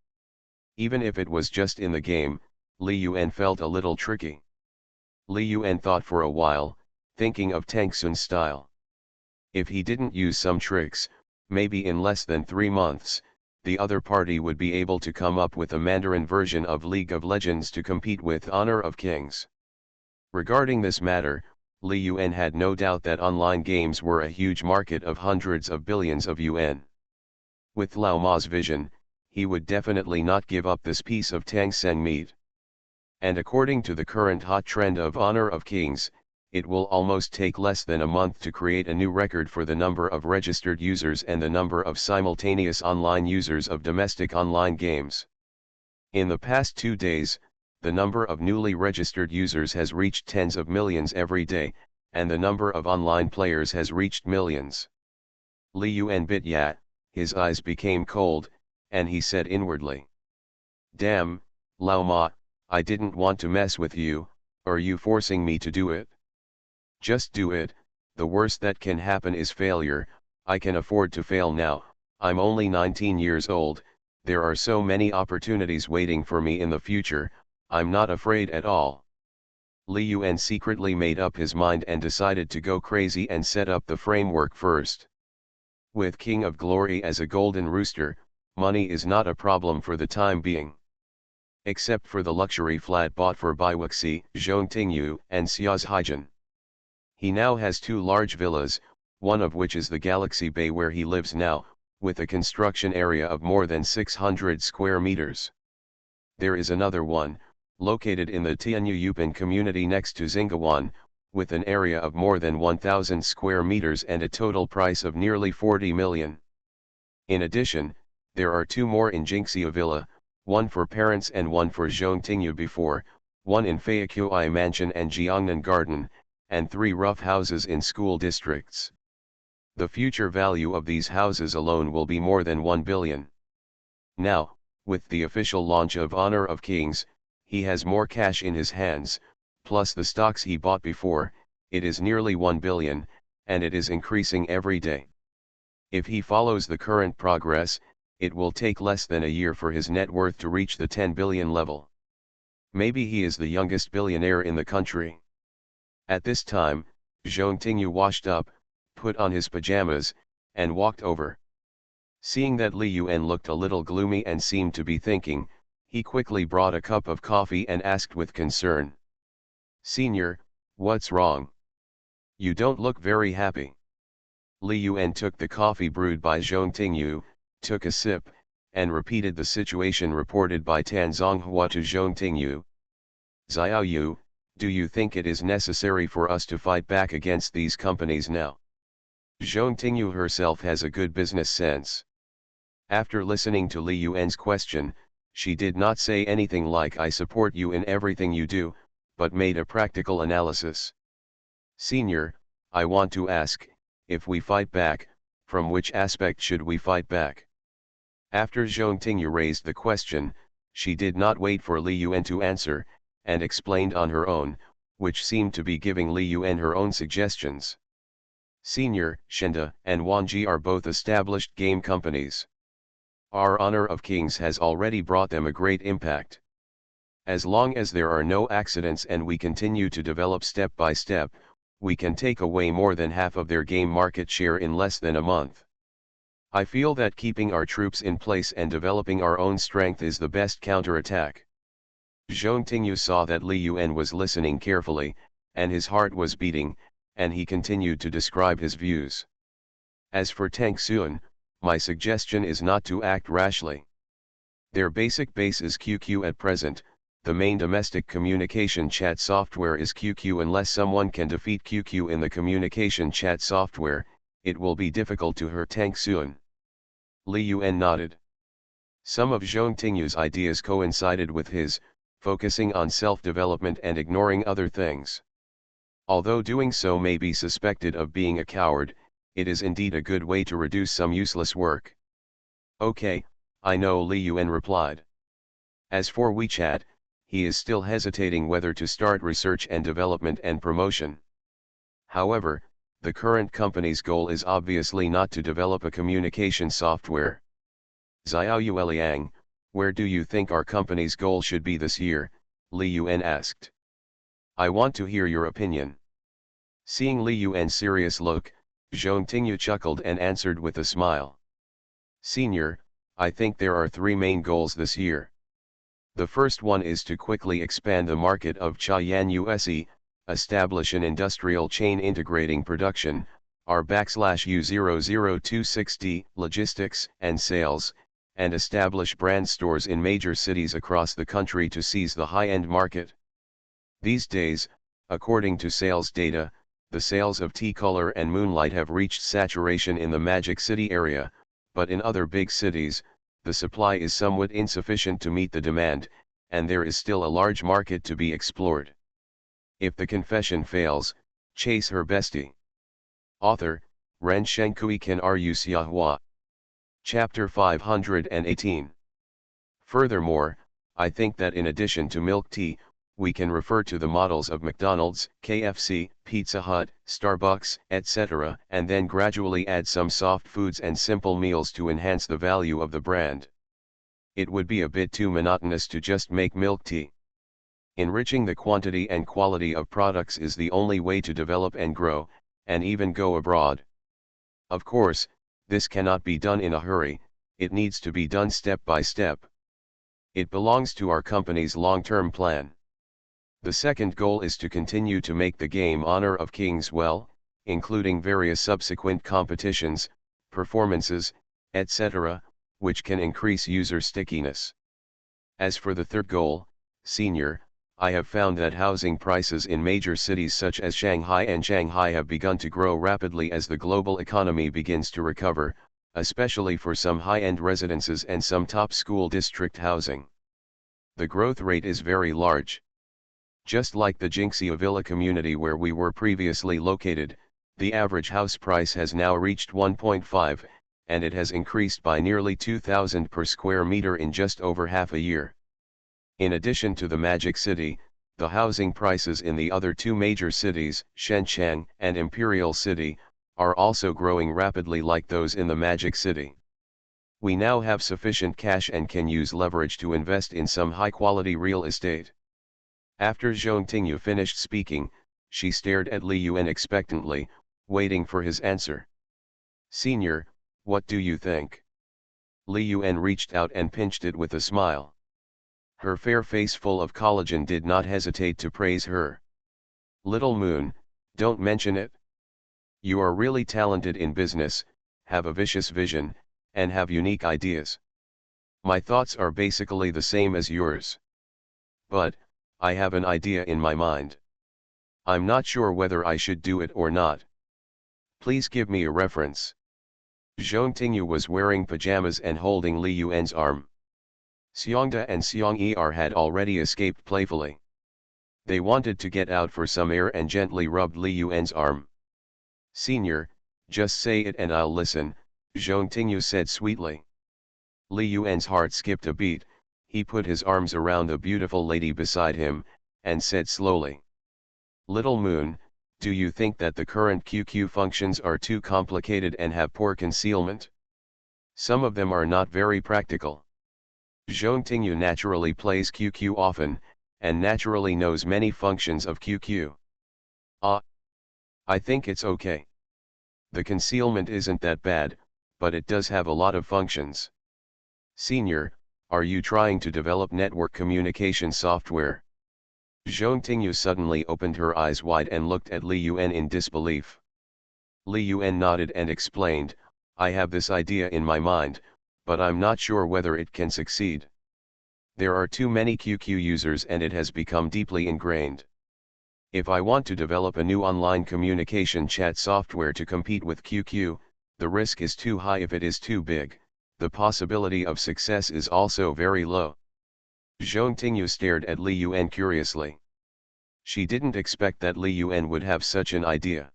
even if it was just in the game, Li Yuan felt a little tricky. Li Yuan thought for a while, thinking of Tangxuan's style. If he didn't use some tricks, maybe in less than 3 months, the other party would be able to come up with a Mandarin version of League of Legends to compete with Honor of Kings. Regarding this matter, Li Yuan had no doubt that online games were a huge market of hundreds of billions of yuan. With Lao Ma's vision, he would definitely not give up this piece of Tangxuan meat. And according to the current hot trend of Honor of Kings, it will almost take less than a month to create a new record for the number of registered users and the number of simultaneous online users of domestic online games. In the past 2 days, the number of newly registered users has reached tens of millions every day, and the number of online players has reached millions. Li Yuan bit ya, his eyes became cold, and he said inwardly, "Damn, Lao Ma, I didn't want to mess with you, are you forcing me to do it? Just do it, the worst that can happen is failure, I can afford to fail now, I'm only 19 years old, there are so many opportunities waiting for me in the future, I'm not afraid at all." Li Yuan secretly made up his mind and decided to go crazy and set up the framework first. With King of Glory as a golden rooster, money is not a problem for the time being. Except for the luxury flat bought for Bai Wuxi, Zhong Tingyu, and Xia's Haijin. He now has 2 large villas, one of which is the Galaxy Bay where he lives now, with a construction area of more than 600 square meters. There is another one, located in the Tianyuyupan community next to Xingawan, with an area of more than 1,000 square meters and a total price of nearly 40 million. In addition, there are 2 more in Jinxia Villa, one for parents and one for Zhong Tingyu before, one in Feiqiuai Mansion and Jiangnan Garden, and 3 rough houses in school districts. The future value of these houses alone will be more than 1 billion. Now, with the official launch of Honor of Kings, he has more cash in his hands, plus the stocks he bought before, it is nearly 1 billion, and it is increasing every day. If he follows the current progress, it will take less than a year for his net worth to reach the 10 billion level. Maybe he is the youngest billionaire in the country. At this time, Zhong Tingyu washed up, put on his pajamas, and walked over. Seeing that Li Yuan looked a little gloomy and seemed to be thinking, he quickly brought a cup of coffee and asked with concern, "Senior, what's wrong? You don't look very happy." Li Yuan took the coffee brewed by Zhong Tingyu, took a sip, and repeated the situation reported by Tan Zonghua to Zhong Tingyu. "Xiao Yu, do you think it is necessary for us to fight back against these companies now?" Zhong Tingyu herself has a good business sense. After listening to Li Yuan's question, she did not say anything like "I support you in everything you do," but made a practical analysis. "Senior, I want to ask, if we fight back, from which aspect should we fight back?" After Zhong Tingyu raised the question, she did not wait for Li Yuan to answer, and explained on her own, which seemed to be giving Li Yuan her own suggestions. Senior, Shenda and Wanji are both established game companies. Our Honor of Kings has already brought them a great impact. As long as there are no accidents and we continue to develop step by step, we can take away more than half of their game market share in less than a month. I feel that keeping our troops in place and developing our own strength is the best counterattack. Zhong Tingyu saw that Li Yuan was listening carefully, and his heart was beating, and he continued to describe his views. As for Tang Xuan, my suggestion is not to act rashly. Their basic base is QQ at present. The main domestic communication chat software is QQ. Unless someone can defeat QQ in the communication chat software, it will be difficult to hurt Tang Xuan. Li Yuan nodded. Some of Zhong Tingyu's ideas coincided with his, focusing on self-development and ignoring other things. Although doing so may be suspected of being a coward, it is indeed a good way to reduce some useless work. Okay, I know, Li Yuan replied. As for WeChat, he is still hesitating whether to start research and development and promotion. However, the current company's goal is obviously not to develop a communication software. Xiao Yueliang, where do you think our company's goal should be this year? Li Yuan asked. I want to hear your opinion. Seeing Li Yuan's serious look, Zhong Tingyu chuckled and answered with a smile. Senior, I think there are three main goals this year. The first one is to quickly expand the market of Chayan USE, establish an industrial chain integrating production, R/U0026D, logistics and sales, and establish brand stores in major cities across the country to seize the high-end market. These days, according to sales data, the sales of T-Color and Moonlight have reached saturation in the Magic City area, but in other big cities, the supply is somewhat insufficient to meet the demand, and there is still a large market to be explored. If the confession fails, chase her bestie. Author, Ren Shenkui Ken Ru Xiahua. Chapter 518. Furthermore, I think that in addition to milk tea, we can refer to the models of McDonald's, KFC, Pizza Hut, Starbucks, etc., and then gradually add some soft foods and simple meals to enhance the value of the brand. It would be a bit too monotonous to just make milk tea. Enriching the quantity and quality of products is the only way to develop and grow, and even go abroad. Of course, this cannot be done in a hurry, it needs to be done step by step. It belongs to our company's long-term plan. The second goal is to continue to make the game Honor of Kings well, including various subsequent competitions, performances, etc., which can increase user stickiness. As for the third goal, Senior, I have found that housing prices in major cities such as Shanghai have begun to grow rapidly as the global economy begins to recover, especially for some high-end residences and some top school district housing. The growth rate is very large. Just like the Jinxia Villa community where we were previously located, the average house price has now reached 1.5, and it has increased by nearly 2,000 per square meter in just over half a year. In addition to the Magic City, the housing prices in the other two major cities, Shenzhen and Imperial City, are also growing rapidly like those in the Magic City. We now have sufficient cash and can use leverage to invest in some high-quality real estate. After Zhong Tingyu finished speaking, she stared at Li Yuan expectantly, waiting for his answer. Senior, what do you think? Li Yuan reached out and pinched it with a smile. Her fair face full of collagen did not hesitate to praise her. Little Moon, don't mention it. You are really talented in business, have a vicious vision, and have unique ideas. My thoughts are basically the same as yours. But, I have an idea in my mind. I'm not sure whether I should do it or not. Please give me a reference. Zhong Tingyu was wearing pajamas and holding Li Yuan's arm. Xiongda and Xiong had already escaped playfully. They wanted to get out for some air and gently rubbed Li Yuan's arm. Senior, just say it and I'll listen, Zhong Tingyu said sweetly. Li Yuan's heart skipped a beat. He put his arms around the beautiful lady beside him, and said slowly. Little Moon, Do you think that the current QQ functions are too complicated and have poor concealment? Some of them are not very practical. Zhongtingyu naturally plays QQ often, and naturally knows many functions of QQ. I think it's okay. The concealment isn't that bad, but it does have a lot of functions. Senior, are you trying to develop network communication software? Zhongtingyu suddenly opened her eyes wide and looked at Li Yuan in disbelief. Li Yuan nodded and explained, I have this idea in my mind, but I'm not sure whether it can succeed. There are too many QQ users and it has become deeply ingrained. If I want to develop a new online communication chat software to compete with QQ, the risk is too high. If it is too big, the possibility of success is also very low. Zhongtingyu stared at Li Yuan curiously. She didn't expect that Li Yuan would have such an idea.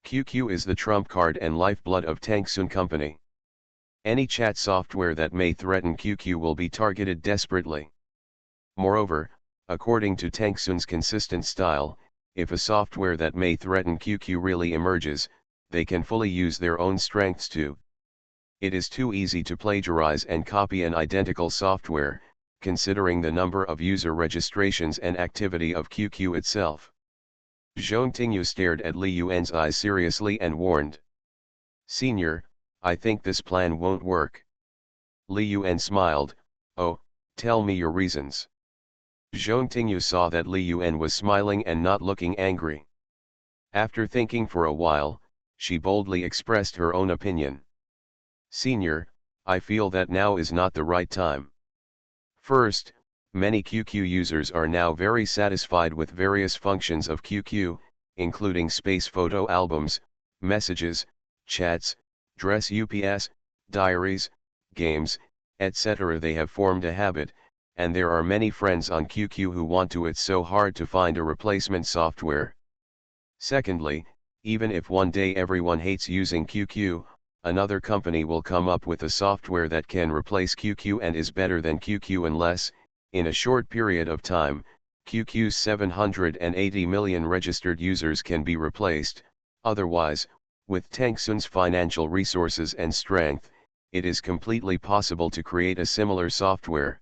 QQ is the trump card and lifeblood of Tangsun Company. Any chat software that may threaten QQ will be targeted desperately. Moreover, according to Tangsun's consistent style, if a software that may threaten QQ really emerges, they can fully use their own strengths too. It is too easy to plagiarize and copy an identical software, considering the number of user registrations and activity of QQ itself. Zhongtingyu stared at Li Yuan's eyes seriously and warned. Senior, I think this plan won't work. Li Yuan smiled, oh, tell me your reasons. Zhongtingyu saw that Li Yuan was smiling and not looking angry. After thinking for a while, she boldly expressed her own opinion. Senior, I feel that now is not the right time. First, many QQ users are now very satisfied with various functions of QQ, including space photo albums, messages, chats, dress UPS, diaries, games, etc. They have formed a habit, and there are many friends on QQ who want to. It's so hard to find a replacement software. Secondly, even if one day everyone hates using QQ, another company will come up with a software that can replace QQ and is better than QQ unless, in a short period of time, QQ's 780 million registered users can be replaced. Otherwise, with Tangsun's financial resources and strength, it is completely possible to create a similar software.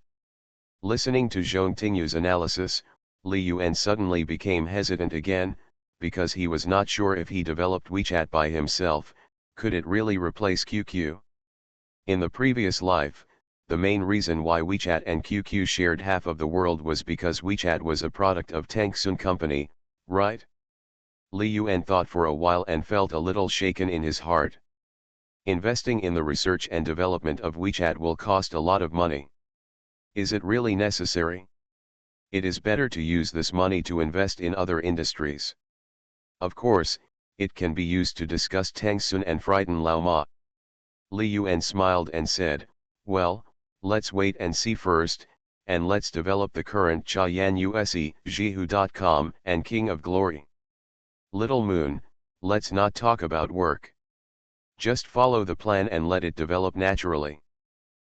Listening to Zhongtingyu's analysis, Li Yuan suddenly became hesitant again, because he was not sure if he developed WeChat by himself, could it really replace QQ? In the previous life, the main reason why WeChat and QQ shared half of the world was because WeChat was a product of Tangsun Company, right? Li Yuan thought for a while and felt a little shaken in his heart. Investing in the research and development of WeChat will cost a lot of money. Is it really necessary? It is better to use this money to invest in other industries. Of course, it can be used to discuss Tangsun and frighten Lao Ma. Li Yuan smiled and said, well, let's wait and see first, and let's develop the current Chayan Use, Jihu.com, and King of Glory. Little Moon, let's not talk about work. Just follow the plan and let it develop naturally.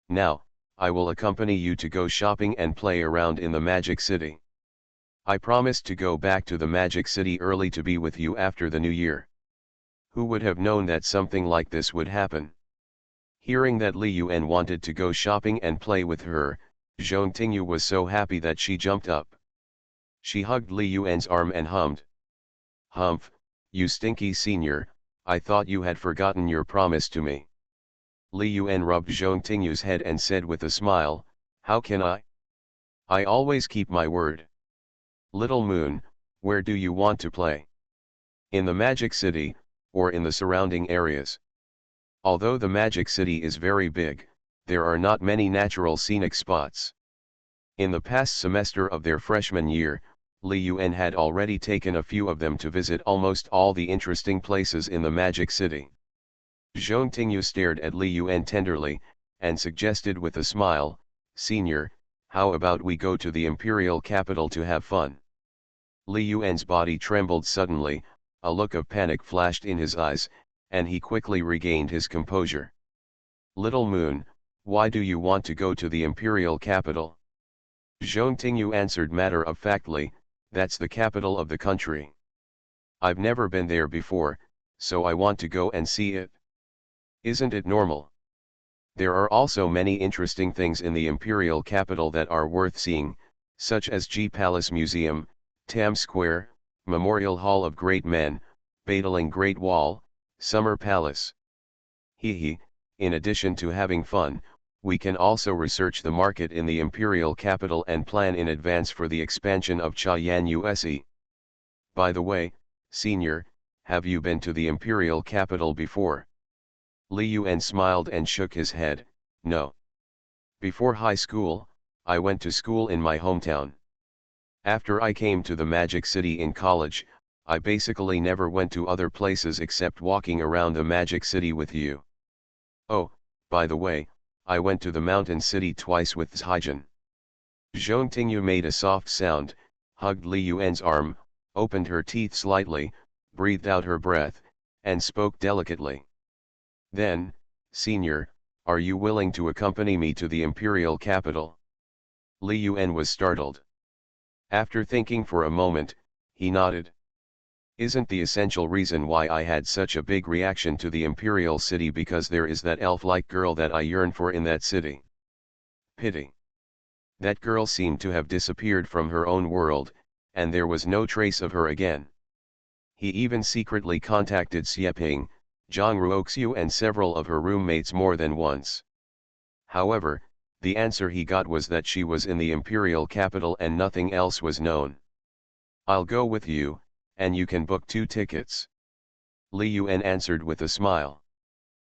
Now, I will accompany you to go shopping and play around in the Magic City. I promised to go back to the Magic City early to be with you after the new year. Who would have known that something like this would happen? Hearing that Li Yuan wanted to go shopping and play with her, Zhongtingyu was so happy that she jumped up. She hugged Li Yuan's arm and hummed. Humph, you stinky senior, I thought you had forgotten your promise to me. Li Yuan rubbed Zhongtingyu's head and said with a smile, how can I? I always keep my word. Little Moon, where do you want to play? In the Magic City, or in the surrounding areas? Although the Magic City is very big, there are not many natural scenic spots. In the past semester of their freshman year, Li Yuan had already taken a few of them to visit almost all the interesting places in the Magic City. Zhongtingyu stared at Li Yuan tenderly, and suggested with a smile, Senior, how about we go to the imperial capital to have fun? Li Yuan's body trembled suddenly, a look of panic flashed in his eyes, and he quickly regained his composure. Little Moon, why do you want to go to the imperial capital? Zhongtingyu answered matter-of-factly, that's the capital of the country. I've never been there before, so I want to go and see it. Isn't it normal? There are also many interesting things in the imperial capital that are worth seeing, such as G Palace Museum, Times Square, Memorial Hall of Great Men, Badaling Great Wall, Summer Palace. Hee. In addition to having fun, we can also research the market in the imperial capital and plan in advance for the expansion of Chayan USE. By the way, senior, have you been to the imperial capital before? Li Yuan smiled and shook his head, no. Before high school, I went to school in my hometown. After I came to the Magic City in college, I basically never went to other places except walking around the Magic City with you. Oh, by the way, I went to the Mountain City twice with Zhaijin. Zhong Tingyu made a soft sound, hugged Li Yuan's arm, opened her teeth slightly, breathed out her breath, and spoke delicately. Then, senior, are you willing to accompany me to the imperial capital? Li Yuan was startled. After thinking for a moment, he nodded. Isn't the essential reason why I had such a big reaction to the imperial city because there is that elf-like girl that I yearn for in that city? Pity. That girl seemed to have disappeared from her own world, and there was no trace of her again. He even secretly contacted Xieping, Zhang Ruoxiu and several of her roommates more than once. However, the answer he got was that she was in the imperial capital and nothing else was known. I'll go with you, and you can book 2 tickets. Li Yuan answered with a smile.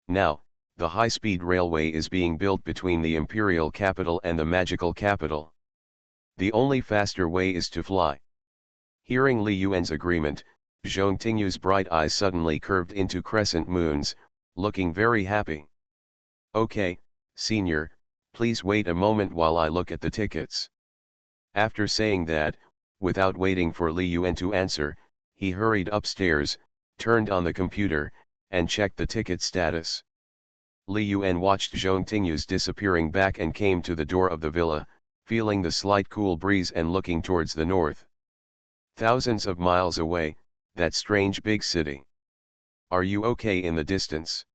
Now, the high-speed railway is being built between the imperial capital and the magical capital. The only faster way is to fly. Hearing Li Yuan's agreement, Zhong Tingyu's bright eyes suddenly curved into crescent moons, looking very happy. Okay, senior, please wait a moment while I look at the tickets. After saying that, without waiting for Li Yuan to answer, he hurried upstairs, turned on the computer, and checked the ticket status. Li Yuan watched Zhong Tingyu's disappearing back and came to the door of the villa, feeling the slight cool breeze and looking towards the north. Thousands of miles away, that strange big city. Are you okay in the distance?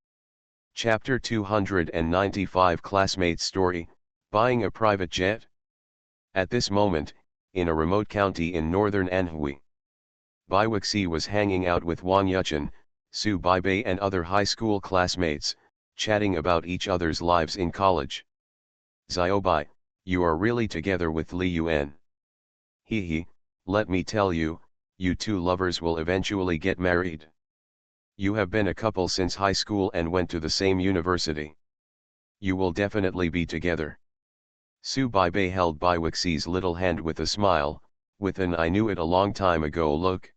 Chapter 295 Classmates Story, Buying a Private Jet? At this moment, in a remote county in northern Anhui, Bai Wuxi was hanging out with Wang Yuchen, Su Baibei and other high school classmates, chatting about each other's lives in college. Xiaobai, you are really together with Li Yuan. He, let me tell you, you two lovers will eventually get married. You have been a couple since high school and went to the same university. You will definitely be together. Su Baibei held Bai Wuxi's little hand with a smile, with an I knew it a long time ago look.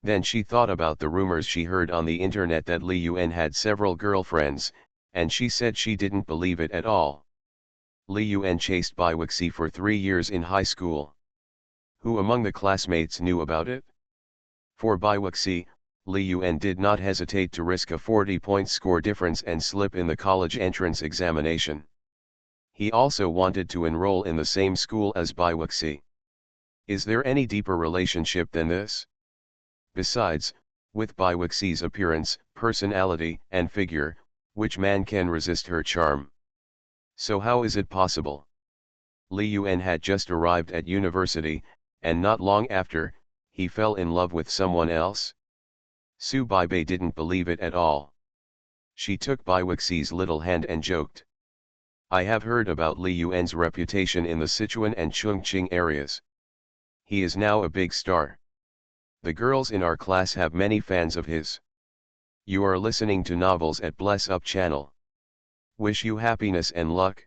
Then she thought about the rumors she heard on the internet that Li Yuan had several girlfriends, and she said she didn't believe it at all. Li Yuan chased Bai Wuxi for 3 years in high school. Who among the classmates knew about it? For Bai Wuxi, Li Yuan did not hesitate to risk a 40-point score difference and slip in the college entrance examination. He also wanted to enroll in the same school as Bai Wuxi. Is there any deeper relationship than this? Besides, with Bai Wuxi's appearance, personality, and figure, which man can resist her charm? So how is it possible? Li Yuan had just arrived at university, and not long after, he fell in love with someone else? Su Baibei didn't believe it at all. She took Bai Wuxi's little hand and joked. I have heard about Li Yuan's reputation in the Sichuan and Chongqing areas. He is now a big star. The girls in our class have many fans of his. You are listening to Novels at Bless Up channel. Wish you happiness and luck.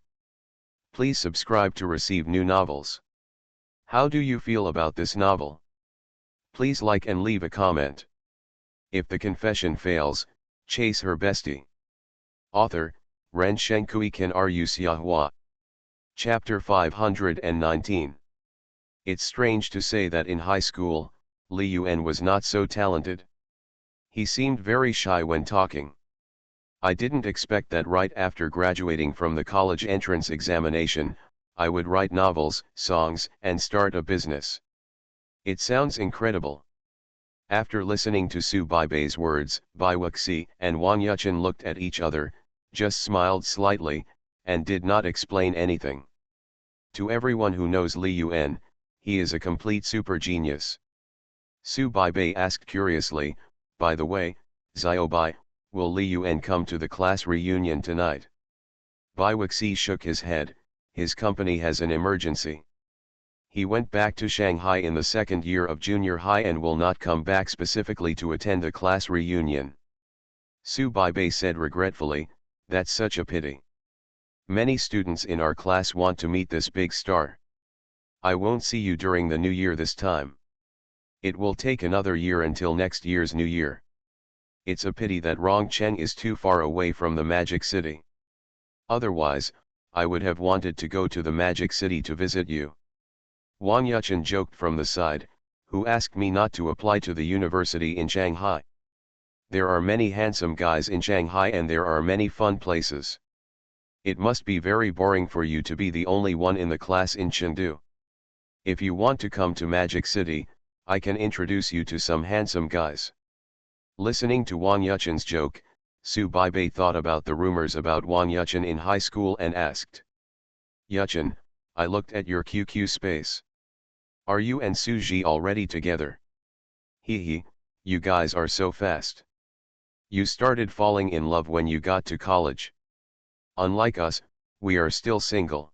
Please subscribe to receive new novels. How do you feel about this novel? Please like and leave a comment. If the confession fails, chase her bestie. Author, Ren Shenkui Kan Ru Xiahua. Chapter 519. It's strange to say that in high school, Li Yuan was not so talented. He seemed very shy when talking. I didn't expect that right after graduating from the college entrance examination, I would write novels, songs, and start a business. It sounds incredible. After listening to Su Baibei's words, Bai Wuxi and Wang Yuchen looked at each other, just smiled slightly, and did not explain anything. To everyone who knows Li Yuan, he is a complete super genius. Su Baibei asked curiously, by the way, Xiao Bai, will Li Yuan come to the class reunion tonight? Bai Wuxi shook his head, his company has an emergency. He went back to Shanghai in the second year of junior high and will not come back specifically to attend the class reunion. Su Baibei said regretfully, that's such a pity. Many students in our class want to meet this big star. I won't see you during the new year this time. It will take another year until next year's new year. It's a pity that Rongcheng is too far away from the Magic City. Otherwise, I would have wanted to go to the Magic City to visit you. Wang Yuchen joked from the side, who asked me not to apply to the university in Shanghai? There are many handsome guys in Shanghai and there are many fun places. It must be very boring for you to be the only one in the class in Chengdu. If you want to come to Magic City, I can introduce you to some handsome guys. Listening to Wang Yuchen's joke, Su Baibei thought about the rumors about Wang Yuchen in high school and asked. Yuchen, I looked at your QQ space. Are you and Su Ji already together? Hee, you guys are so fast. You started falling in love when you got to college. Unlike us, we are still single.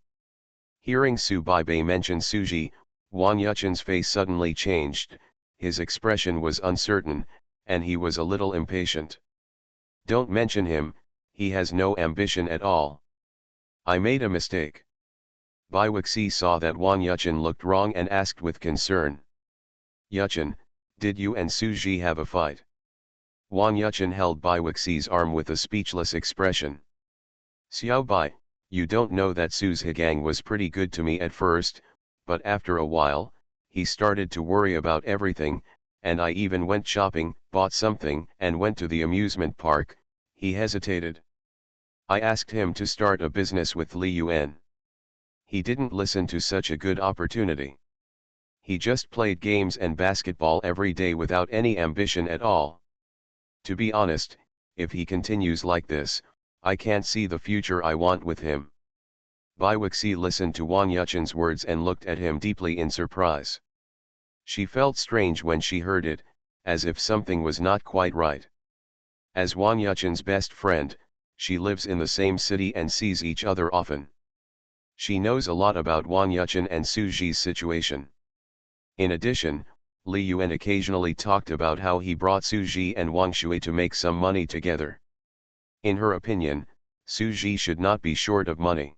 Hearing Su Baibei mention Su Ji, Wang Yuchen's face suddenly changed, his expression was uncertain, and he was a little impatient. Don't mention him, he has no ambition at all. I made a mistake. Bai Wuxi saw that Wang Yuchen looked wrong and asked with concern. Yuchen, did you and Su Ji have a fight? Wang Yuchen held Bai Wuxi's arm with a speechless expression. Xiao Bai, you don't know that Su's Higang was pretty good to me at first, but after a while, he started to worry about everything, and I even went shopping, bought something, and went to the amusement park. He hesitated. I asked him to start a business with Li Yuan. He didn't listen to such a good opportunity. He just played games and basketball every day without any ambition at all. To be honest, if he continues like this, I can't see the future I want with him. Bai Wuxi listened to Wang Yuchen's words and looked at him deeply in surprise. She felt strange when she heard it, as if something was not quite right. As Wang Yuchen's best friend, she lives in the same city and sees each other often. She knows a lot about Wang Yuchen and Su Ji's situation. In addition, Li Yuan occasionally talked about how he brought Su Ji and Wang Shui to make some money together. In her opinion, Su Ji should not be short of money.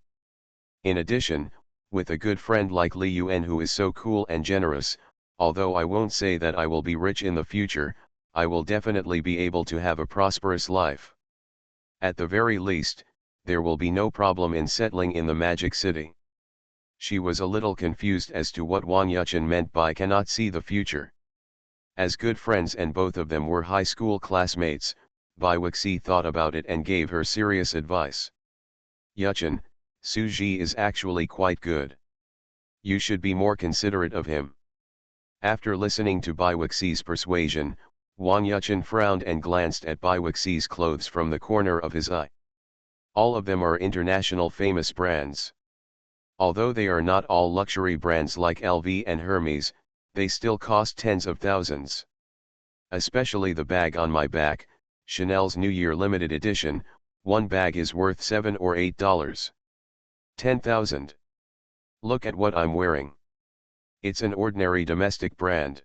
In addition, with a good friend like Li Yuan who is so cool and generous, although I won't say that I will be rich in the future, I will definitely be able to have a prosperous life. At the very least, there will be no problem in settling in the Magic City. She was a little confused as to what Wang Yuchen meant by cannot see the future. As good friends and both of them were high school classmates, Bai Wuxi thought about it and gave her serious advice. Yuchen, Su Ji is actually quite good. You should be more considerate of him. After listening to Bai Wuxi's persuasion, Wang Yuchen frowned and glanced at Bai Wuxi's clothes from the corner of his eye. All of them are international famous brands. Although they are not all luxury brands like LV and Hermes, they still cost tens of thousands. Especially the bag on my back, Chanel's New Year limited edition, one bag is worth $7 or $8. 10,000. Look at what I'm wearing. It's an ordinary domestic brand.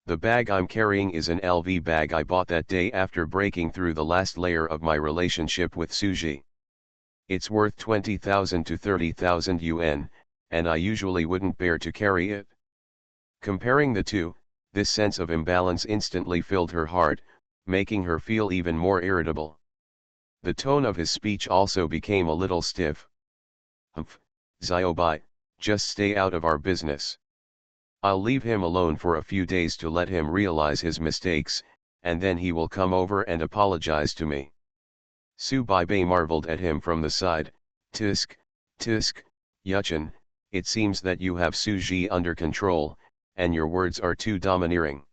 The bag I'm carrying is an LV bag I bought that day after breaking through the last layer of my relationship with Su Ji. It's worth 20,000 to 30,000 yuan, and I usually wouldn't bear to carry it. Comparing the two, this sense of imbalance instantly filled her heart, making her feel even more irritable. The tone of his speech also became a little stiff. Humph, Xiao Bai, just stay out of our business. I'll leave him alone for a few days to let him realize his mistakes, and then he will come over and apologize to me. Su Baibei marveled at him from the side. Tisk, Yuchen, it seems that you have Su Ji under control, and your words are too domineering.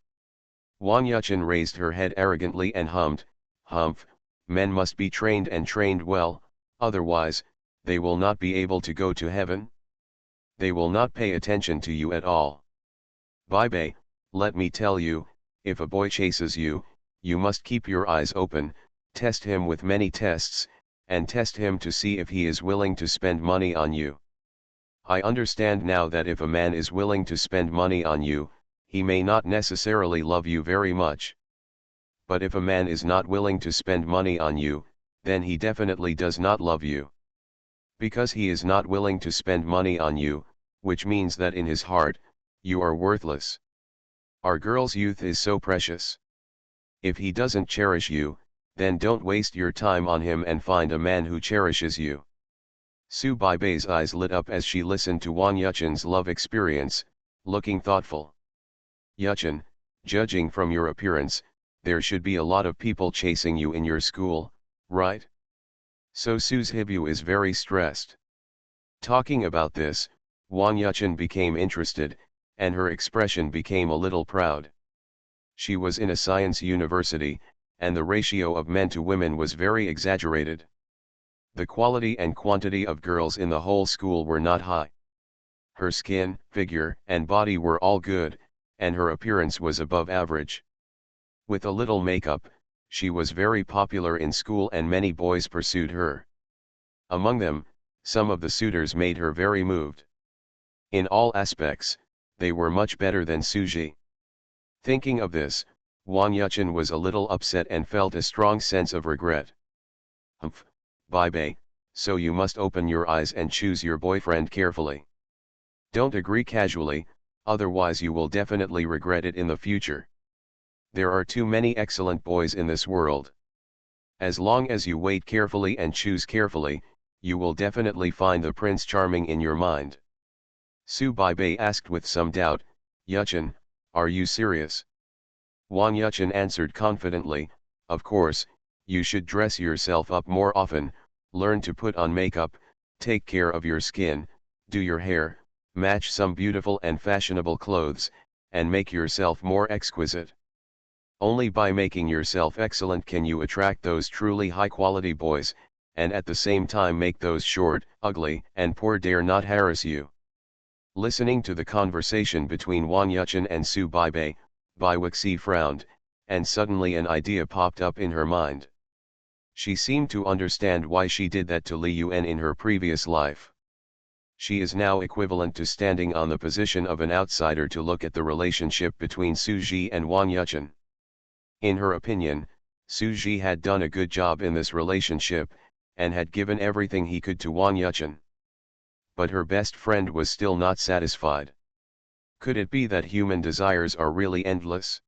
Wang Yuchen raised her head arrogantly and hummed, "Humph, men must be trained and trained well, otherwise, they will not be able to go to heaven. They will not pay attention to you at all. Bai, let me tell you, if a boy chases you, you must keep your eyes open, test him with many tests, and test him to see if he is willing to spend money on you. I understand now that if a man is willing to spend money on you, he may not necessarily love you very much. But if a man is not willing to spend money on you, then he definitely does not love you. Because he is not willing to spend money on you, which means that in his heart, you are worthless. Our girl's youth is so precious. If he doesn't cherish you, then don't waste your time on him and find a man who cherishes you." Su Baibei's eyes lit up as she listened to Wang Yuchen's love experience, looking thoughtful. "Yuchen, judging from your appearance, there should be a lot of people chasing you in your school, right? So Su's Hibu is very stressed." Talking about this, Wang Yuchen became interested, and her expression became a little proud. She was in a science university, and the ratio of men to women was very exaggerated. The quality and quantity of girls in the whole school were not high. Her skin, figure, and body were all good, and her appearance was above average. With a little makeup, she was very popular in school and many boys pursued her. Among them, some of the suitors made her very moved. In all aspects, they were much better than Suji. Thinking of this, Wang Yuchen was a little upset and felt a strong sense of regret. "Humph, Bai, so you must open your eyes and choose your boyfriend carefully. Don't agree casually, otherwise you will definitely regret it in the future. There are too many excellent boys in this world. As long as you wait carefully and choose carefully, you will definitely find the Prince Charming in your mind." Su Baibei asked with some doubt, "Yuchen, are you serious?" Wang Yuchen answered confidently, "Of course, you should dress yourself up more often, learn to put on makeup, take care of your skin, do your hair, match some beautiful and fashionable clothes, and make yourself more exquisite. Only by making yourself excellent can you attract those truly high-quality boys, and at the same time make those short, ugly, and poor dare not harass you." Listening to the conversation between Wang Yuchen and Su Baibei, Bai Wuxi frowned, and suddenly an idea popped up in her mind. She seemed to understand why she did that to Li Yuan in her previous life. She is now equivalent to standing on the position of an outsider to look at the relationship between Su Ji and Wang Yuchen. In her opinion, Su Ji had done a good job in this relationship, and had given everything he could to Wang Yuchen. But her best friend was still not satisfied. Could it be that human desires are really endless?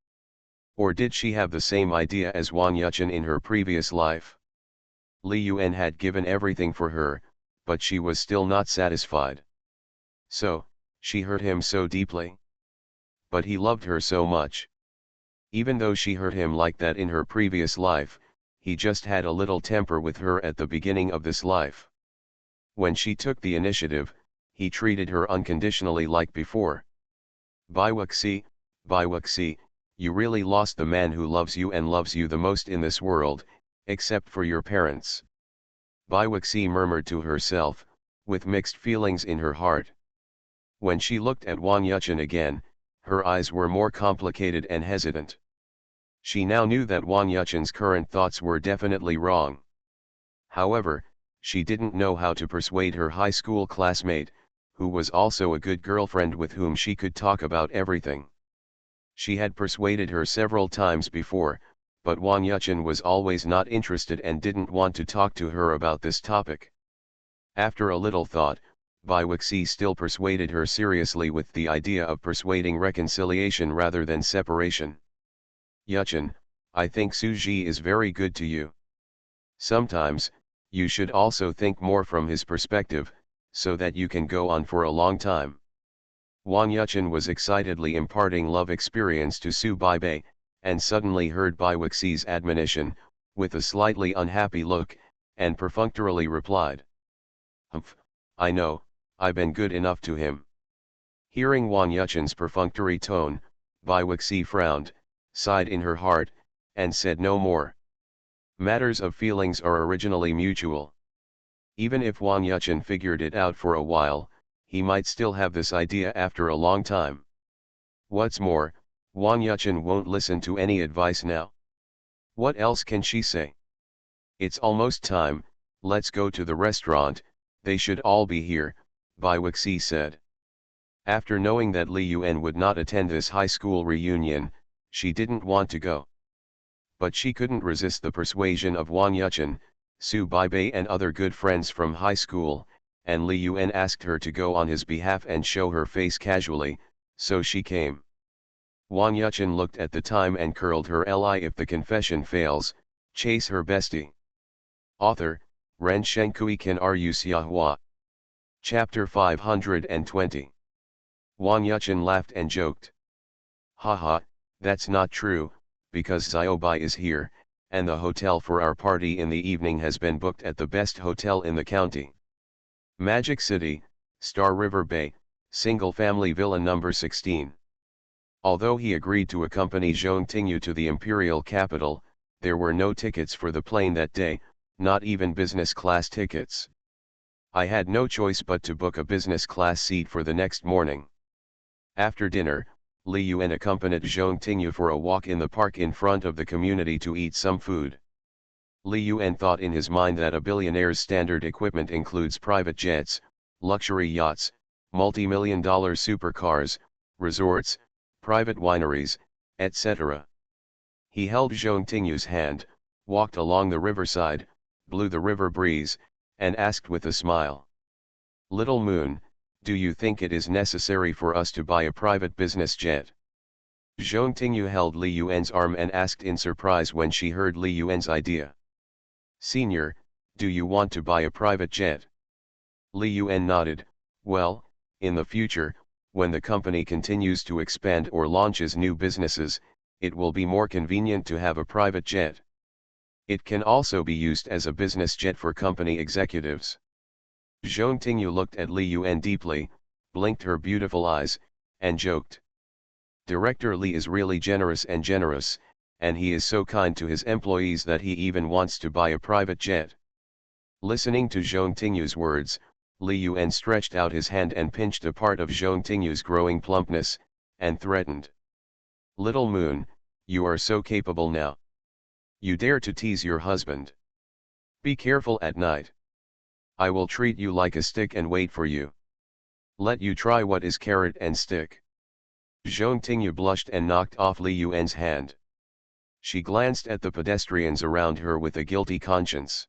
Or did she have the same idea as Wang Yuchen in her previous life? Li Yuan had given everything for her, but she was still not satisfied. So, she hurt him so deeply. But he loved her so much. Even though she hurt him like that in her previous life, he just had a little temper with her at the beginning of this life. When she took the initiative, he treated her unconditionally like before. Bai Wuxi, you really lost the man who loves you and loves you the most in this world, except for your parents. Bai Wuxi murmured to herself, with mixed feelings in her heart. When she looked at Wang Yuchen again, her eyes were more complicated and hesitant. She now knew that Wang Yuchen's current thoughts were definitely wrong. However, she didn't know how to persuade her high school classmate, who was also a good girlfriend with whom she could talk about everything. She had persuaded her several times before, but Wang Yuchen was always not interested and didn't want to talk to her about this topic. After a little thought, Bai Wuxi still persuaded her seriously with the idea of persuading reconciliation rather than separation. "Yuchen, I think Su Ji is very good to you. Sometimes, you should also think more from his perspective, so that you can go on for a long time." Wang Yuchen was excitedly imparting love experience to Su Baibei, and suddenly heard Bai Wuxi's admonition, with a slightly unhappy look, and perfunctorily replied, "Humph, I know, I've been good enough to him." Hearing Wang Yuchen's perfunctory tone, Bai Wuxi frowned, sighed in her heart, and said no more. Matters of feelings are originally mutual. Even if Wang Yuchen figured it out for a while, he might still have this idea after a long time. What's more, Wang Yuchen won't listen to any advice now. What else can she say? It's almost time, let's go to the restaurant, they should all be here, Bai Wuxi said. After knowing that Li Yuan would not attend this high school reunion, she didn't want to go. But she couldn't resist the persuasion of Wang Yuchen, Su Baibei and other good friends from high school, and Li Yuan asked her to go on his behalf and show her face casually, so she came. Wang Yuchen looked at the time and curled her lip. If the confession fails, chase her bestie. Author, Ren Shenkui Kan Ru Xiahua. Chapter 520. Wang Yuchen laughed and joked. Haha, that's not true, because Xiaobai is here, and the hotel for our party in the evening has been booked at the best hotel in the county. Magic City, Star River Bay, Single Family Villa number 16. Although he agreed to accompany Zhong Tingyu to the imperial capital, there were no tickets for the plane that day, not even business class tickets. I had no choice but to book a business class seat for the next morning. After dinner, Li Yuan accompanied Zhong Tingyu for a walk in the park in front of the community to eat some food. Li Yuan thought in his mind that a billionaire's standard equipment includes private jets, luxury yachts, multi-million-dollar supercars, resorts, private wineries, etc. He held Zhong Tingyu's hand, walked along the riverside, blew the river breeze, and asked with a smile. Little Moon, do you think it is necessary for us to buy a private business jet? Zhong Tingyu held Li Yuan's arm and asked in surprise when she heard Li Yuan's idea. Senior, do you want to buy a private jet? Li Yuan nodded. Well, in the future, when the company continues to expand or launches new businesses, it will be more convenient to have a private jet. It can also be used as a business jet for company executives. Zhong Tingyu looked at Li Yuan deeply, blinked her beautiful eyes, and joked. Director Li is really generous, and he is so kind to his employees that he even wants to buy a private jet. Listening to Zhong Tingyu's words, Li Yuan stretched out his hand and pinched a part of Zhong Tingyu's growing plumpness, and threatened. Little Moon, you are so capable now. You dare to tease your husband. Be careful at night. I will treat you like a stick and wait for you. Let you try what is carrot and stick. Zhong Tingyu blushed and knocked off Li Yuan's hand. She glanced at the pedestrians around her with a guilty conscience.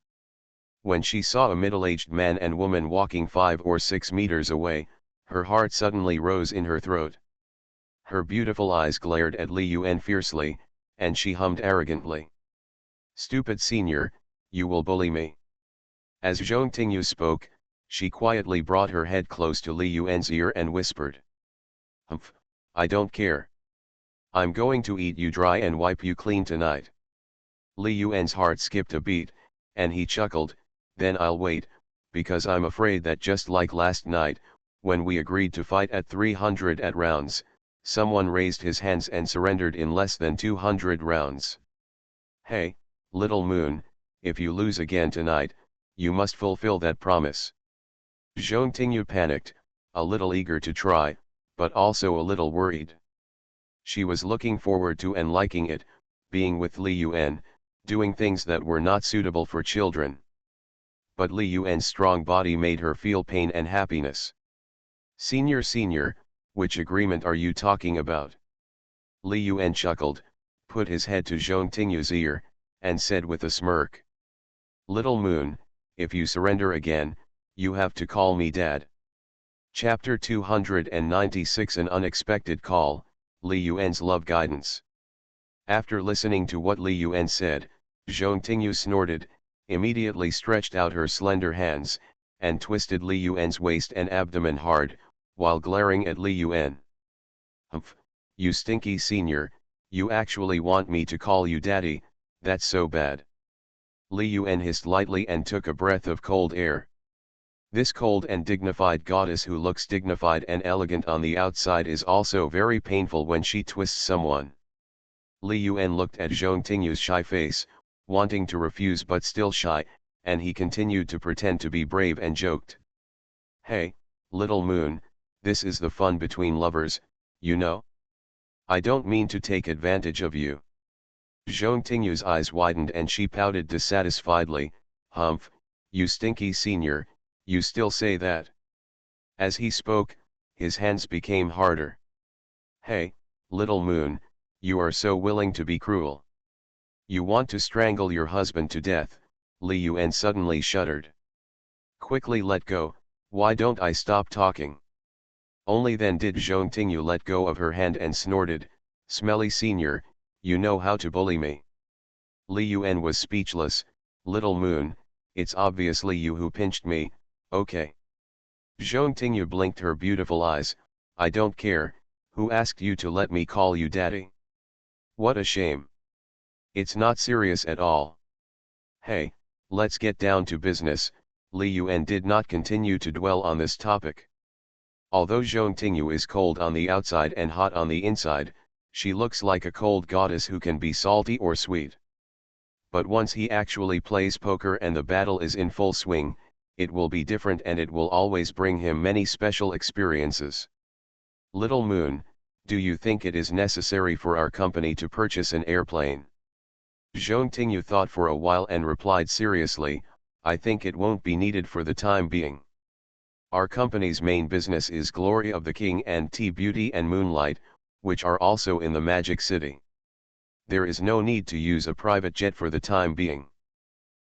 When she saw a middle-aged man and woman walking 5 or 6 meters away, her heart suddenly rose in her throat. Her beautiful eyes glared at Li Yuan fiercely, and she hummed arrogantly. Stupid senior, you will bully me. As Zhong Tingyu spoke, she quietly brought her head close to Li Yuan's ear and whispered. Humph, I don't care. I'm going to eat you dry and wipe you clean tonight. Li Yuan's heart skipped a beat, and he chuckled, then I'll wait, because I'm afraid that just like last night, when we agreed to fight at 300 at rounds, someone raised his hands and surrendered in less than 200 rounds. Hey, Little Moon, if you lose again tonight, you must fulfill that promise. Zhong Tingyu panicked, a little eager to try, but also a little worried. She was looking forward to and liking it, being with Li Yuan, doing things that were not suitable for children. But Li Yuan's strong body made her feel pain and happiness. Senior, which agreement are you talking about? Li Yuan chuckled, put his head to Zhong Tingyu's ear, and said with a smirk. Little Moon, if you surrender again, you have to call me Dad. Chapter 296. An unexpected call, Li Yuan's love guidance. After listening to what Li Yuan said, Zhong Tingyu snorted, immediately stretched out her slender hands, and twisted Li Yuan's waist and abdomen hard, while glaring at Li Yuan. Humph, you stinky senior, you actually want me to call you daddy, that's so bad. Li Yuan hissed lightly and took a breath of cold air. This cold and dignified goddess who looks dignified and elegant on the outside is also very painful when she twists someone. Li Yuan looked at Zhong Tingyu's shy face, wanting to refuse but still shy, and he continued to pretend to be brave and joked. Hey, little moon, this is the fun between lovers, you know? I don't mean to take advantage of you. Zhong Tingyu's eyes widened and she pouted dissatisfiedly, Humph, you stinky senior, you still say that. As he spoke, his hands became harder. Hey, little moon, you are so willing to be cruel. You want to strangle your husband to death, Li Yuan suddenly shuddered. Quickly let go, why don't I stop talking? Only then did Zhong Tingyu let go of her hand and snorted, Smelly senior, you know how to bully me. Li Yuan was speechless, little moon, it's obviously you who pinched me, okay. Zhong Tingyu blinked her beautiful eyes, I don't care, who asked you to let me call you daddy? What a shame. It's not serious at all. Hey, let's get down to business, Li Yuan did not continue to dwell on this topic. Although Zhong Tingyu is cold on the outside and hot on the inside, she looks like a cold goddess who can be salty or sweet. But once he actually plays poker and the battle is in full swing, it will be different and it will always bring him many special experiences. Little moon, do you think it is necessary for our company to purchase an airplane? Zhong Tingyu thought for a while and replied seriously, I think it won't be needed for the time being. Our company's main business is Glory of the King and Beauty and Moonlight, which are also in the Magic City. There is no need to use a private jet for the time being.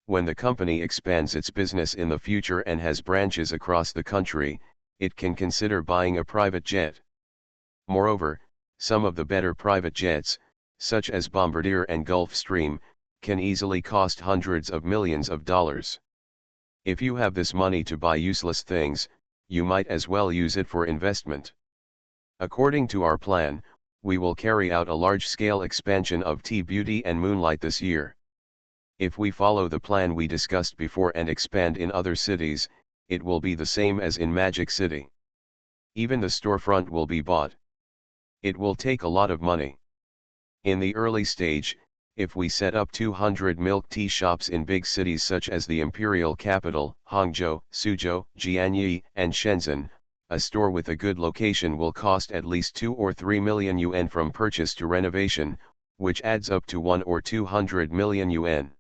When the company expands its business in the future and has branches across the country, it can consider buying a private jet. Moreover, some of the better private jets, such as Bombardier and Gulfstream, can easily cost hundreds of millions of dollars. If you have this money to buy useless things, you might as well use it for investment. According to our plan, we will carry out a large-scale expansion of Beauty and Moonlight this year. If we follow the plan we discussed before and expand in other cities, it will be the same as in Magic City. Even the storefront will be bought. It will take a lot of money. In the early stage, if we set up 200 milk tea shops in big cities such as the imperial capital, Hangzhou, Suzhou, Jianyi, and Shenzhen, a store with a good location will cost at least 2 or 3 million yuan from purchase to renovation, which adds up to 1 or 200 million yuan.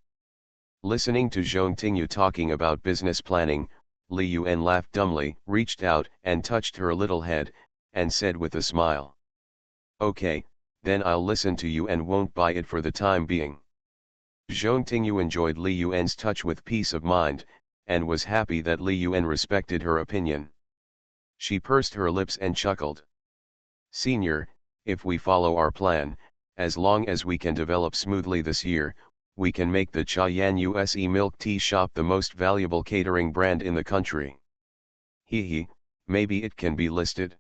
Listening to Zhong Tingyu talking about business planning, Li Yuan laughed dumbly, reached out and touched her little head, and said with a smile. Okay, then I'll listen to you and won't buy it for the time being. Zhong Tingyu enjoyed Li Yuan's touch with peace of mind, and was happy that Li Yuan respected her opinion. She pursed her lips and chuckled. Senior, if we follow our plan, as long as we can develop smoothly this year, we can make the Chayan Use milk tea shop the most valuable catering brand in the country. Hee, maybe it can be listed.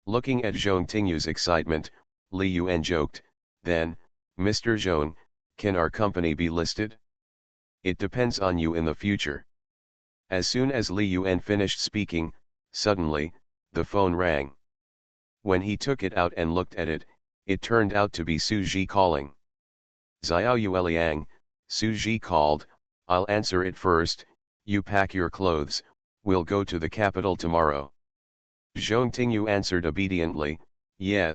Looking at Zhong Tingyu's excitement, Li Yuan joked, then, Mr. Zhong, can our company be listed? It depends on you in the future. As soon as Li Yuan finished speaking, suddenly, the phone rang. When he took it out and looked at it, it turned out to be Su Ji calling. Xiao Yueliang, Su Ji called, I'll answer it first, you pack your clothes, we'll go to the capital tomorrow. Zhong Tingyu answered obediently, yeah.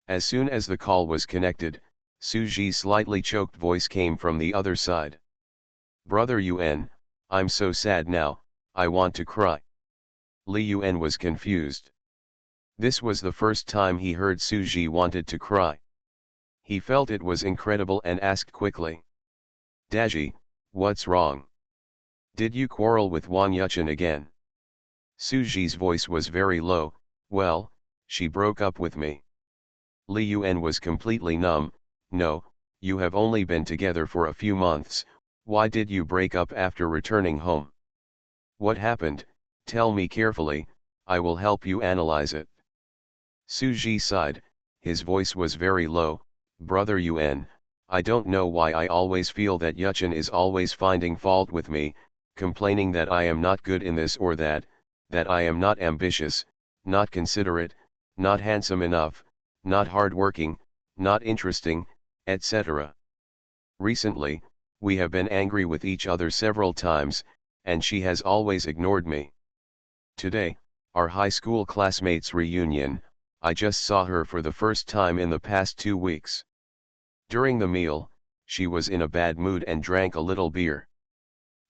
As soon as the call was connected, Su Ji's slightly choked voice came from the other side. Brother Yuan, I'm so sad now, I want to cry. Li Yuan was confused. This was the first time he heard Su Ji wanted to cry. He felt it was incredible and asked quickly. Daji, what's wrong? Did you quarrel with Wang Yuchen again? Su Ji's voice was very low, well, she broke up with me. Li Yuan was completely numb, no, you have only been together for a few months, why did you break up after returning home? What happened, tell me carefully, I will help you analyze it. Su Ji sighed, his voice was very low, Brother Yuan, I don't know why I always feel that Yuchen is always finding fault with me, complaining that I am not good in this or that I am not ambitious, not considerate, not handsome enough, not hardworking, not interesting, etc. Recently, we have been angry with each other several times, and she has always ignored me. Today, our high school classmates reunion, I just saw her for the first time in the past 2 weeks. During the meal, she was in a bad mood and drank a little beer.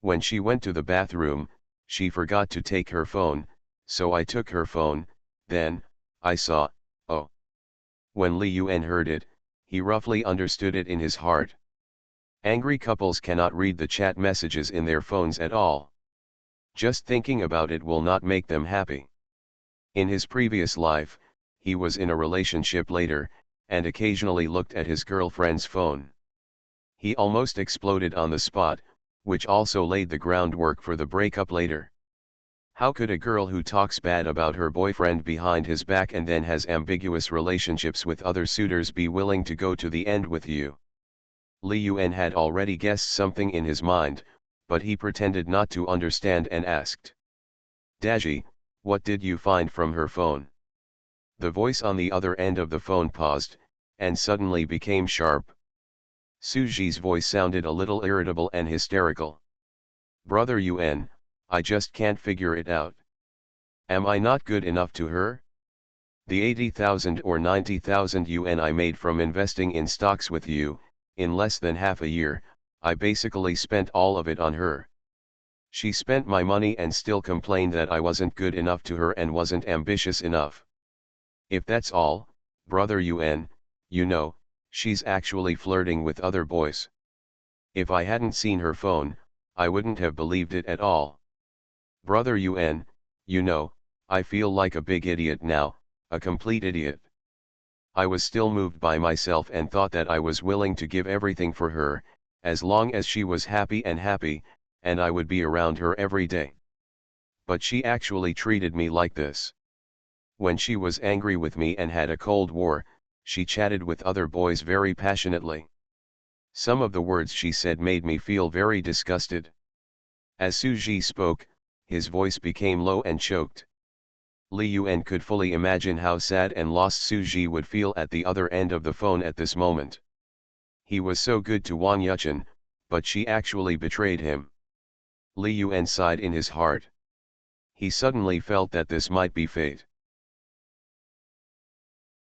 When she went to the bathroom, she forgot to take her phone, so I took her phone. Then, I saw, oh. When Li Yuan heard it, he roughly understood it in his heart. Angry couples cannot read the chat messages in their phones at all. Just thinking about it will not make them happy. In his previous life, he was in a relationship later, and occasionally looked at his girlfriend's phone. He almost exploded on the spot, which also laid the groundwork for the breakup later. How could a girl who talks bad about her boyfriend behind his back and then has ambiguous relationships with other suitors be willing to go to the end with you? Li Yuan had already guessed something in his mind, but he pretended not to understand and asked. Daji, what did you find from her phone? The voice on the other end of the phone paused, and suddenly became sharp. Suji's voice sounded a little irritable and hysterical. Brother Yuan, I just can't figure it out. Am I not good enough to her? The 80,000 or 90,000 yuan I made from investing in stocks with you, in less than half a year, I basically spent all of it on her. She spent my money and still complained that I wasn't good enough to her and wasn't ambitious enough. If that's all, Brother Yuan, you know, she's actually flirting with other boys. If I hadn't seen her phone, I wouldn't have believed it at all. Brother Yuan, you know, I feel like a big idiot now, a complete idiot. I was still moved by myself and thought that I was willing to give everything for her, as long as she was happy, and I would be around her every day. But she actually treated me like this. When she was angry with me and had a cold war, she chatted with other boys very passionately. Some of the words she said made me feel very disgusted. As Suji spoke, his voice became low and choked. Li Yuan could fully imagine how sad and lost Suji would feel at the other end of the phone at this moment. He was so good to Wang Yuchen, but she actually betrayed him. Li Yuan sighed in his heart. He suddenly felt that this might be fate.